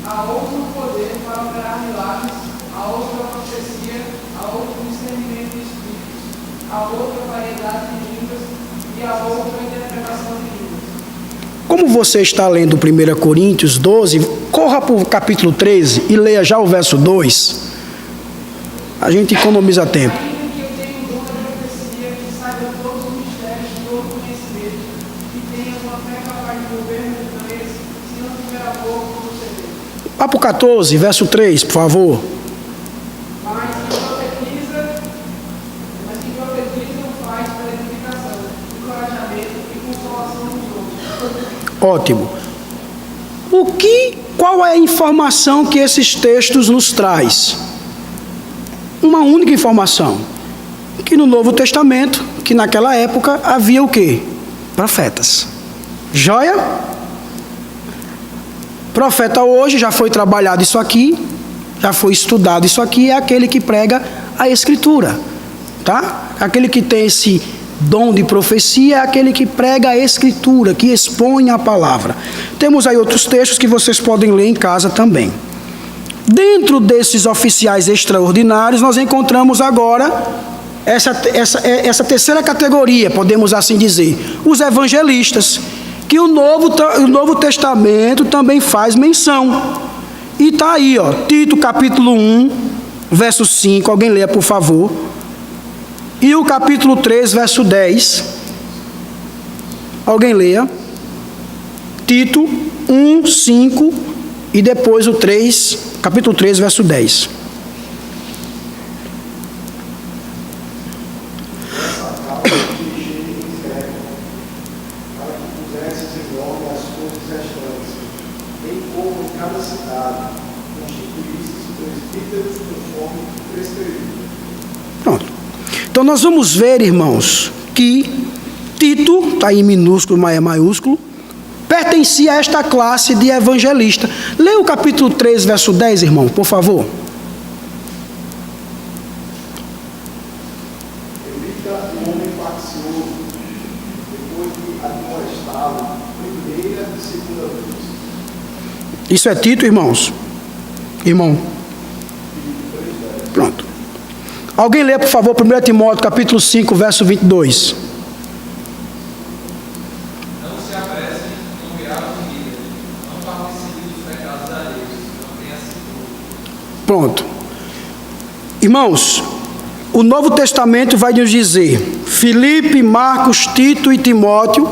A outro poder para operar milagres, a outra profecia, a outro discernimento de espíritos, a outra variedade de línguas e a outra interpretação de línguas. Como você está lendo 1 Coríntios 12, corra para o capítulo 13 e leia já o verso 2. A gente economiza tempo. Ainda que eu tenha o dom da profecia, que saiba todos os mistérios, todo o conhecimento, que tenha uma fé capaz de mover montanhas, se não tiver amor, como proceder. Vá para o 14, verso 3, por favor. Mas que profetiza não faz para edificação, encorajamento e consolação dos outros. Ótimo. Qual é a informação que esses textos nos traz? Uma única informação. Que no Novo Testamento, que naquela época havia o quê? Profetas. Joia? Profeta hoje, já foi trabalhado isso aqui, já foi estudado isso aqui, é aquele que prega a Escritura. Tá? Aquele que tem esse dom de profecia é aquele que prega a Escritura, que expõe a palavra. Temos aí outros textos que vocês podem ler em casa também. Dentro desses oficiais extraordinários, nós encontramos agora essa terceira categoria, podemos assim dizer, os evangelistas, que o Novo Testamento também faz menção. E está aí, ó, Tito capítulo 1, verso 5, alguém leia por favor. E o capítulo 3, verso 10. Alguém leia. Tito 1, 5 e depois o 3, capítulo 3, verso 10. Pronto. Então nós vamos ver, irmãos, que Tito, está aí em minúsculo, mas é maiúsculo, pertencia a esta classe de evangelista. Leia o capítulo 3, verso 10, irmão, por favor. Evita o homem faccioso, depois de admoestá-lo, primeira e segunda vez. Isso é Tito, irmãos? Irmão. Pronto. Alguém lê, por favor, 1 Timóteo, capítulo 5, verso 22. Não se apressem em virar comida, não participem dos pecados alheios, não tenha seguro. Pronto. Irmãos, o Novo Testamento vai nos dizer, Filipe, Marcos, Tito e Timóteo,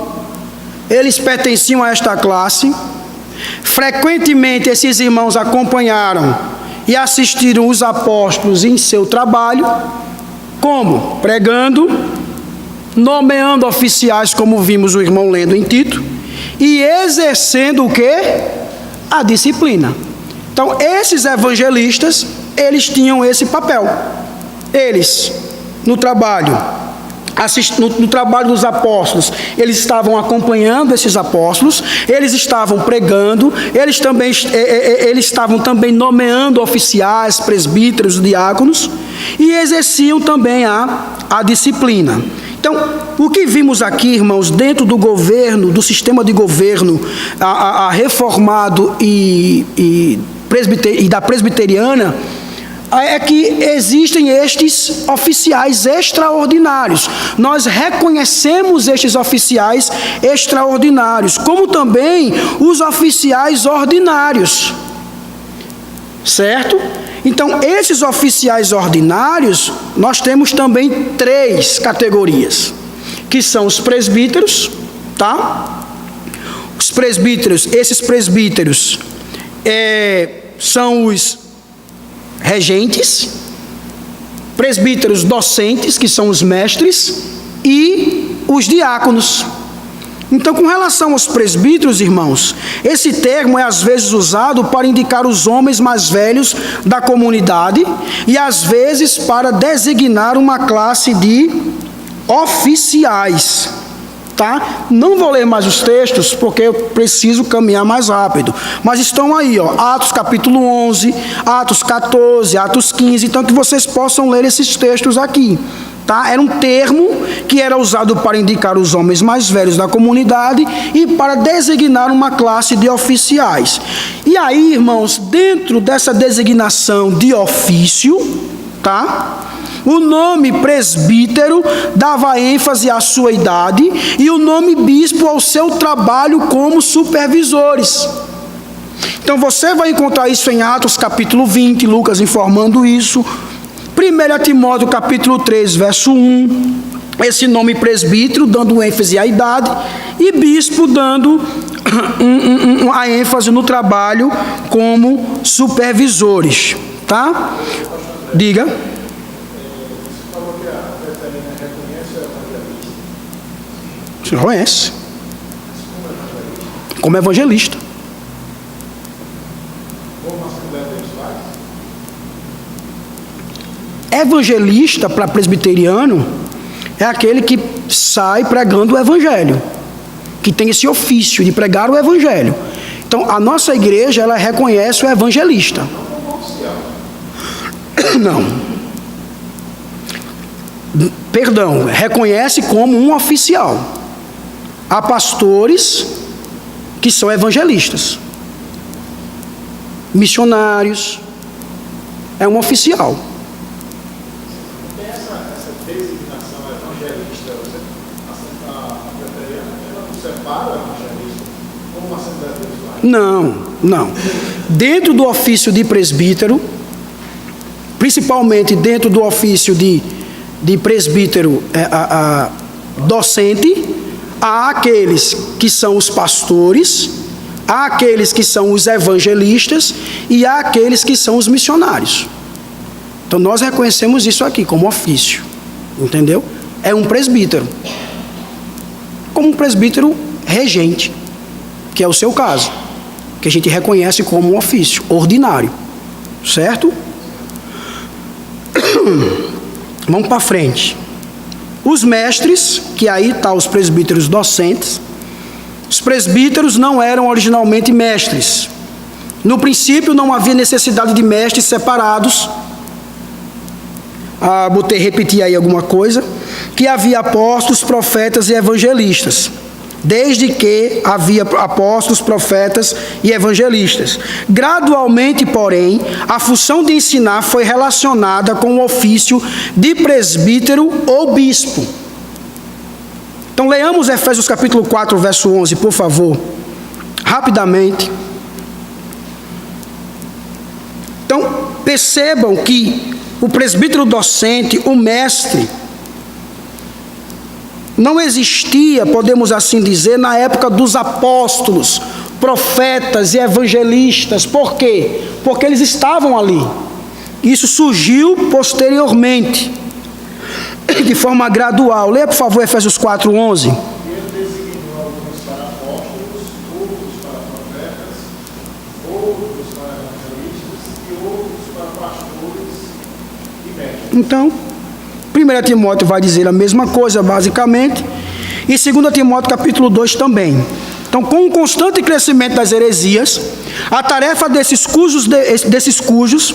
eles pertenciam a esta classe. Frequentemente esses irmãos acompanharam e assistiram os apóstolos em seu trabalho, como? Pregando, nomeando oficiais, como vimos o irmão lendo em Tito, e exercendo o quê? A disciplina. Então, esses evangelistas, eles tinham esse papel. Eles, no trabalho, no trabalho dos apóstolos, eles estavam acompanhando esses apóstolos, eles estavam pregando, eles estavam também nomeando oficiais, presbíteros, diáconos, e exerciam também a disciplina. Então, o que vimos aqui, irmãos, dentro do governo, do sistema de governo reformado e da presbiteriana, é que existem estes oficiais extraordinários. Nós reconhecemos estes oficiais extraordinários, como também os oficiais ordinários. Certo? Então, esses oficiais ordinários, nós temos também 3 categorias, que são os presbíteros, tá? Os presbíteros, esses presbíteros são os regentes, presbíteros docentes, que são os mestres, e os diáconos. Então, com relação aos presbíteros, irmãos, esse termo é às vezes usado para indicar os homens mais velhos da comunidade e às vezes para designar uma classe de oficiais. Tá? Não vou ler mais os textos, porque eu preciso caminhar mais rápido. Mas estão aí, ó, Atos capítulo 11, Atos 14, Atos 15, então que vocês possam ler esses textos aqui. Tá? Era um termo que era usado para indicar os homens mais velhos da comunidade e para designar uma classe de oficiais. E aí, irmãos, dentro dessa designação de ofício, tá? O nome presbítero dava ênfase à sua idade e o nome bispo ao seu trabalho como supervisores. Então você vai encontrar isso em Atos capítulo 20, Lucas informando isso. 1 Timóteo capítulo 3, verso 1, esse nome presbítero dando ênfase à idade e bispo dando a ênfase no trabalho como supervisores. Tá? Diga. Você conhece? Como evangelista. Evangelista para presbiteriano é aquele que sai pregando o evangelho, que tem esse ofício de pregar o evangelho. Então, a nossa igreja, ela reconhece o evangelista. Não. Perdão, reconhece como um oficial. Há pastores que são evangelistas, missionários, é um oficial. Tem essa designação evangelista, a preteriana, ela não separa o evangelista como uma Assembleia de Deus? Não. Dentro do ofício de presbítero, principalmente dentro do ofício de presbítero docente, há aqueles que são os pastores, há aqueles que são os evangelistas e há aqueles que são os missionários. Então nós reconhecemos isso aqui como ofício, entendeu? É um presbítero, como um presbítero regente, que é o seu caso, que a gente reconhece como um ofício ordinário, certo? Vamos para frente. Os mestres, que aí estão os presbíteros docentes. Os presbíteros não eram originalmente mestres. No princípio não havia necessidade de mestres separados. Repetir aí alguma coisa. Que havia apóstolos, profetas e evangelistas. Desde que havia apóstolos, profetas e evangelistas. Gradualmente, porém, a função de ensinar foi relacionada com o ofício de presbítero ou bispo. Então, leamos Efésios capítulo 4, verso 11, por favor, rapidamente. Então, percebam que o presbítero docente, o mestre, não existia, podemos assim dizer, na época dos apóstolos, profetas e evangelistas. Por quê? Porque eles estavam ali. Isso surgiu posteriormente, de forma gradual. Leia, por favor, Efésios 4, 11. Ele designou alguns para apóstolos, outros para profetas, outros para evangelistas e outros para pastores e mestres. Então, 1 Timóteo vai dizer a mesma coisa, basicamente, e 2 Timóteo capítulo 2 também. Então, com o constante crescimento das heresias, a tarefa desses cujos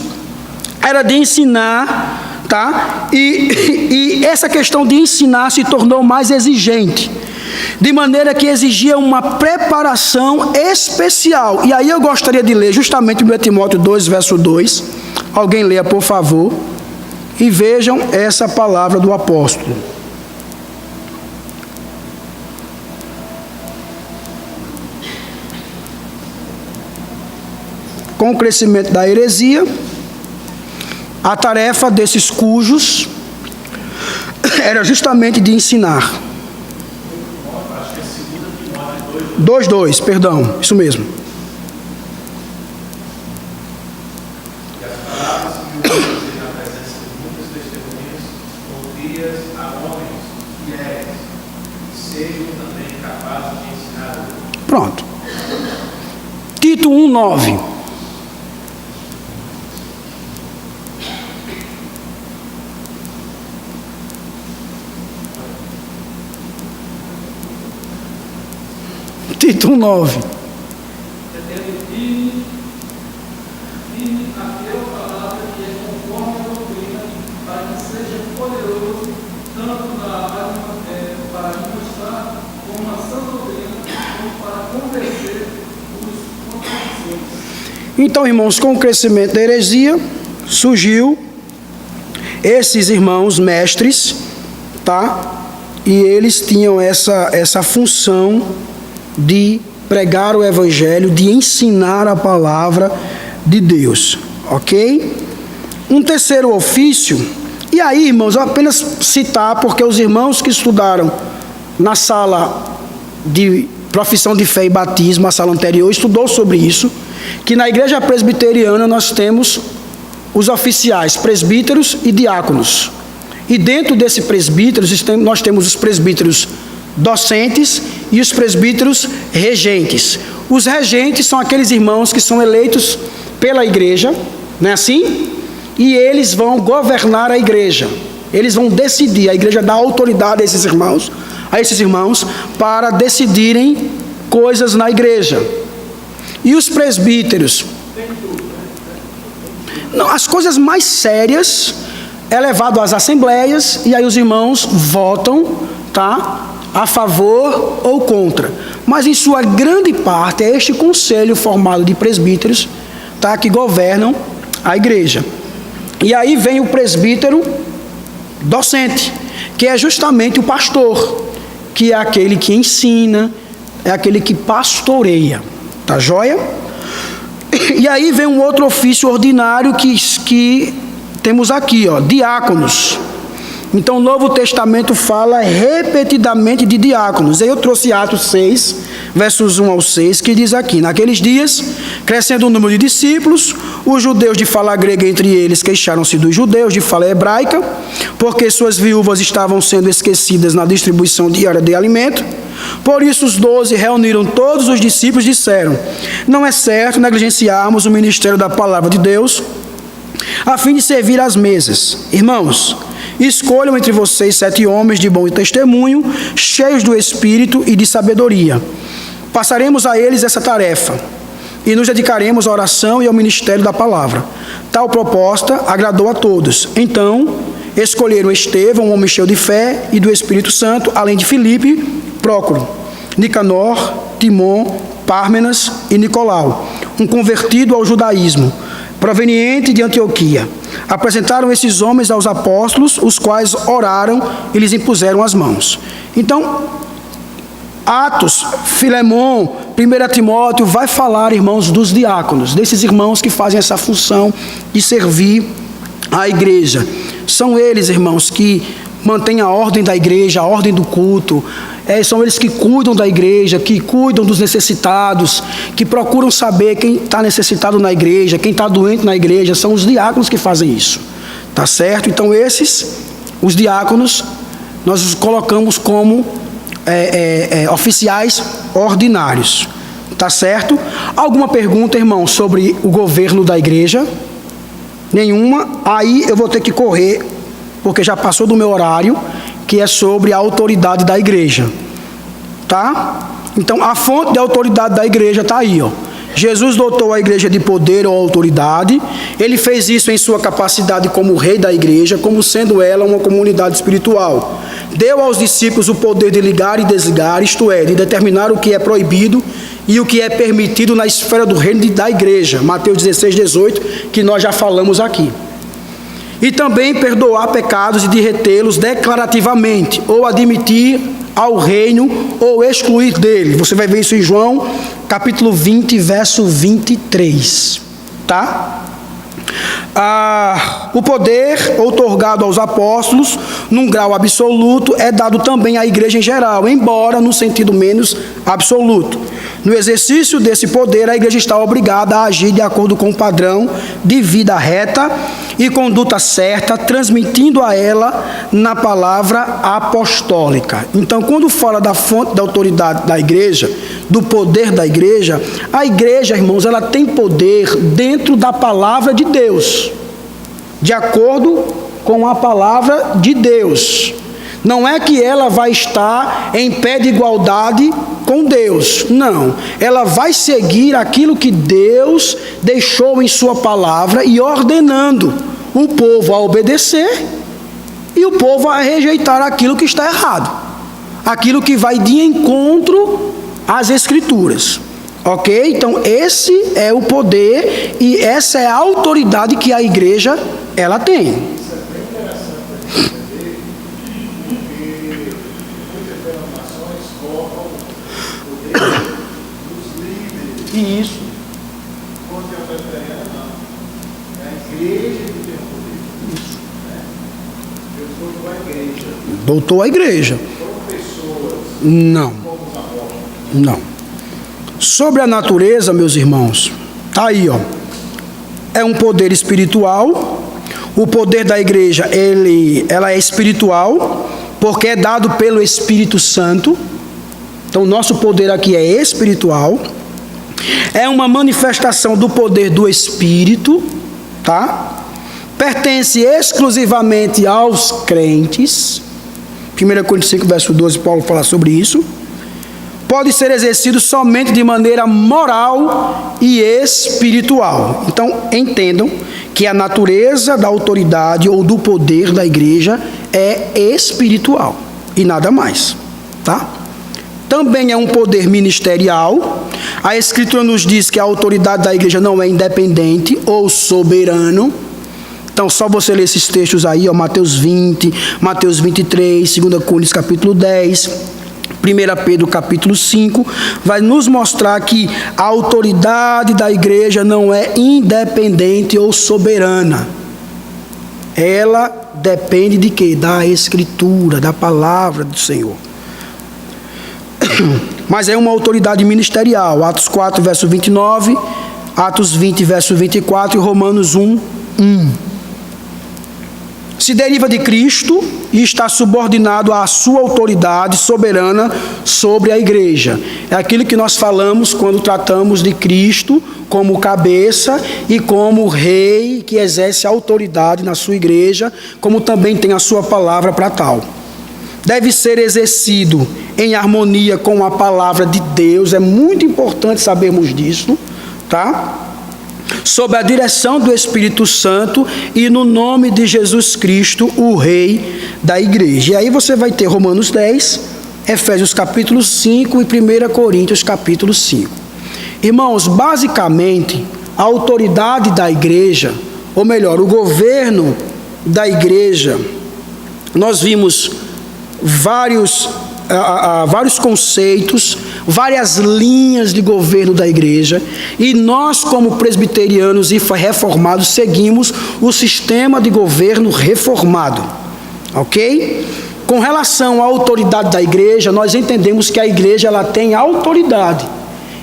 era de ensinar, tá? E essa questão de ensinar se tornou mais exigente, de maneira que exigia uma preparação especial. E aí eu gostaria de ler justamente 1 Timóteo 2, verso 2. Alguém leia, por favor, e vejam essa palavra do apóstolo. Com o crescimento da heresia, a tarefa desses cujos era justamente de ensinar. 2:2, perdão, isso mesmo. E as palavras que usam na presença de muitos testemunhas, ouvias a homens fiéis, que sejam também capazes de ensinar outros. Pronto. Tito 1:9. Tito 1:9. Aquela palavra que é conforme a doutrina, para que seja poderoso, tanto para mostrar como a sã doutrina, como para convencer os conscientes. Então, irmãos, com o crescimento da heresia, surgiu esses irmãos mestres, tá? E eles tinham essa função de pregar o evangelho, de ensinar a palavra de Deus, ok? Um terceiro ofício, e aí, irmãos, eu apenas citar, porque os irmãos que estudaram na sala de profissão de fé e batismo, a sala anterior, estudou sobre isso, que na igreja presbiteriana nós temos os oficiais, presbíteros e diáconos. E dentro desses presbíteros, nós temos os presbíteros docentes e os presbíteros regentes. Os regentes são aqueles irmãos que são eleitos pela igreja, não é assim? E eles vão governar a igreja. Eles vão decidir, a igreja dá autoridade a esses irmãos para decidirem coisas na igreja. E os presbíteros? Não, as coisas mais sérias é levado às assembleias e aí os irmãos votam, tá? A favor ou contra. Mas em sua grande parte é este conselho formado de presbíteros, tá? Que governam a igreja. E aí vem o presbítero docente, que é justamente o pastor, que é aquele que ensina, é aquele que pastoreia. Tá joia? E aí vem um outro ofício ordinário que temos aqui, ó, diáconos. Então o Novo Testamento fala repetidamente de diáconos. Eu trouxe Atos 6, versos 1 ao 6, que diz aqui: naqueles dias, crescendo o número de discípulos, os judeus de fala grega entre eles queixaram-se dos judeus de fala hebraica, porque suas viúvas estavam sendo esquecidas na distribuição diária de alimento. Por isso os 12 reuniram todos os discípulos e disseram: não é certo negligenciarmos o ministério da palavra de Deus, a fim de servir às mesas. Irmãos, escolham entre vocês 7 homens de bom testemunho, cheios do Espírito e de sabedoria. Passaremos a eles essa tarefa e nos dedicaremos à oração e ao ministério da palavra. Tal proposta agradou a todos. Então, escolheram Estevão, um homem cheio de fé e do Espírito Santo, além de Filipe, Prócoro, Nicanor, Timon, Pármenas e Nicolau, um convertido ao judaísmo, proveniente de Antioquia. Apresentaram esses homens aos apóstolos, os quais oraram e lhes impuseram as mãos. Então, Atos, Filemão, 1 Timóteo vai falar, irmãos, dos diáconos, desses irmãos que fazem essa função de servir a igreja. São eles, irmãos, que mantêm a ordem da igreja, a ordem do culto. São eles que cuidam da igreja, que cuidam dos necessitados, que procuram saber quem está necessitado na igreja, quem está doente na igreja. São os diáconos que fazem isso, tá certo? Então os diáconos, nós os colocamos como oficiais ordinários, tá certo? Alguma pergunta, irmão, sobre o governo da igreja? Nenhuma? Aí eu vou ter que correr porque já passou do meu horário, que é sobre a autoridade da igreja. Tá? Então, a fonte de autoridade da igreja está aí, ó. Jesus dotou a igreja de poder ou autoridade. Ele fez isso em sua capacidade como rei da igreja, como sendo ela uma comunidade espiritual. Deu aos discípulos o poder de ligar e desligar, isto é, de determinar o que é proibido e o que é permitido na esfera do reino da igreja. Mateus 16, 18, que nós já falamos aqui. E também perdoar pecados e de retê-los declarativamente, ou admitir ao reino ou excluir dele. Você vai ver isso em João, capítulo 20, verso 23. Tá? O poder outorgado aos apóstolos, num grau absoluto, é dado também à igreja em geral, embora no sentido menos absoluto. No exercício desse poder, a igreja está obrigada a agir de acordo com o padrão de vida reta e conduta certa, transmitindo a ela na palavra apostólica. Então, quando fala da fonte da autoridade da igreja, do poder da igreja, a igreja, irmãos, ela tem poder dentro da palavra de Deus, de acordo com a palavra de Deus. Não é que ela vai estar em pé de igualdade com Deus, não. Ela vai seguir aquilo que Deus deixou em sua palavra e ordenando o povo a obedecer e o povo a rejeitar aquilo que está errado, aquilo que vai de encontro às Escrituras. Ok? Então esse é o poder e essa é a autoridade que a igreja ela tem. Isso. Doutou a igreja. Não. Não. Sobre a natureza, meus irmãos, tá aí, ó. É um poder espiritual. O poder da igreja, ela é espiritual, porque é dado pelo Espírito Santo. Então, nosso poder aqui é espiritual. É uma manifestação do poder do Espírito, tá? Pertence exclusivamente aos crentes. 1 Coríntios 5, verso 12, Paulo fala sobre isso. Pode ser exercido somente de maneira moral e espiritual. Então, entendam que a natureza da autoridade ou do poder da igreja é espiritual e nada mais, tá? Também é um poder ministerial. A Escritura nos diz que a autoridade da igreja não é independente ou soberano. Então, só você ler esses textos aí, ó, Mateus 20, Mateus 23, 2 Coríntios capítulo 10, 1 Pedro capítulo 5, vai nos mostrar que a autoridade da igreja não é independente ou soberana. Ela depende de quê? Da Escritura, da palavra do Senhor. Mas é uma autoridade ministerial. Atos 4, verso 29, Atos 20, verso 24 e Romanos 1, 1. Se deriva de Cristo e está subordinado à sua autoridade soberana sobre a igreja. É aquilo que nós falamos quando tratamos de Cristo como cabeça e como rei que exerce autoridade na sua igreja, como também tem a sua palavra para tal. Deve ser exercido em harmonia com a palavra de Deus. É muito importante sabermos disso, tá? Sob a direção do Espírito Santo e no nome de Jesus Cristo, o Rei da Igreja. E aí você vai ter Romanos 10, Efésios capítulo 5 e 1 Coríntios capítulo 5. Irmãos, basicamente, a autoridade da igreja, ou melhor, o governo da igreja, nós vimos vários conceitos, várias linhas de governo da igreja, e nós, como presbiterianos e reformados, seguimos o sistema de governo reformado, ok? Com relação à autoridade da igreja, nós entendemos que a igreja ela tem autoridade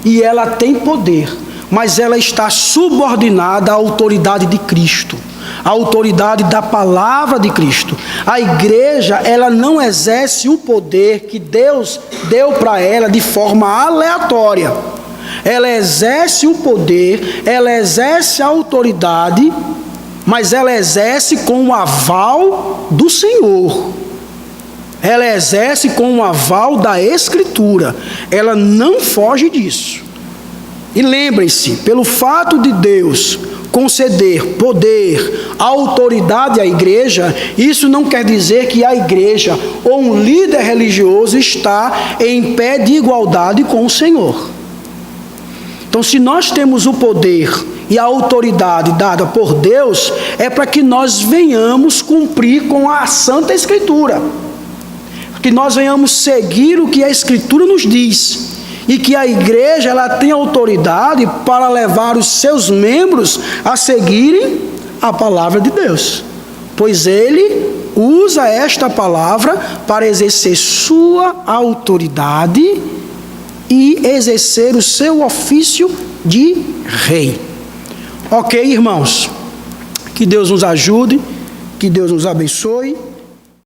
e ela tem poder, mas ela está subordinada à autoridade de Cristo, a autoridade da palavra de Cristo. A igreja, ela não exerce o poder que Deus deu para ela de forma aleatória. Ela exerce o poder, ela exerce a autoridade mas ela exerce com o aval do Senhor. Ela exerce com o aval da Escritura. Ela não foge disso. E lembrem-se, pelo fato de Deus conceder poder, autoridade à igreja, isso não quer dizer que a igreja ou um líder religioso está em pé de igualdade com o Senhor. Então, se nós temos o poder e a autoridade dada por Deus, é para que nós venhamos cumprir com a Santa Escritura, que nós venhamos seguir o que a Escritura nos diz, e que a igreja ela tem autoridade para levar os seus membros a seguirem a palavra de Deus, pois ele usa esta palavra para exercer sua autoridade e exercer o seu ofício de rei. Ok, irmãos? Que Deus nos ajude, que Deus nos abençoe.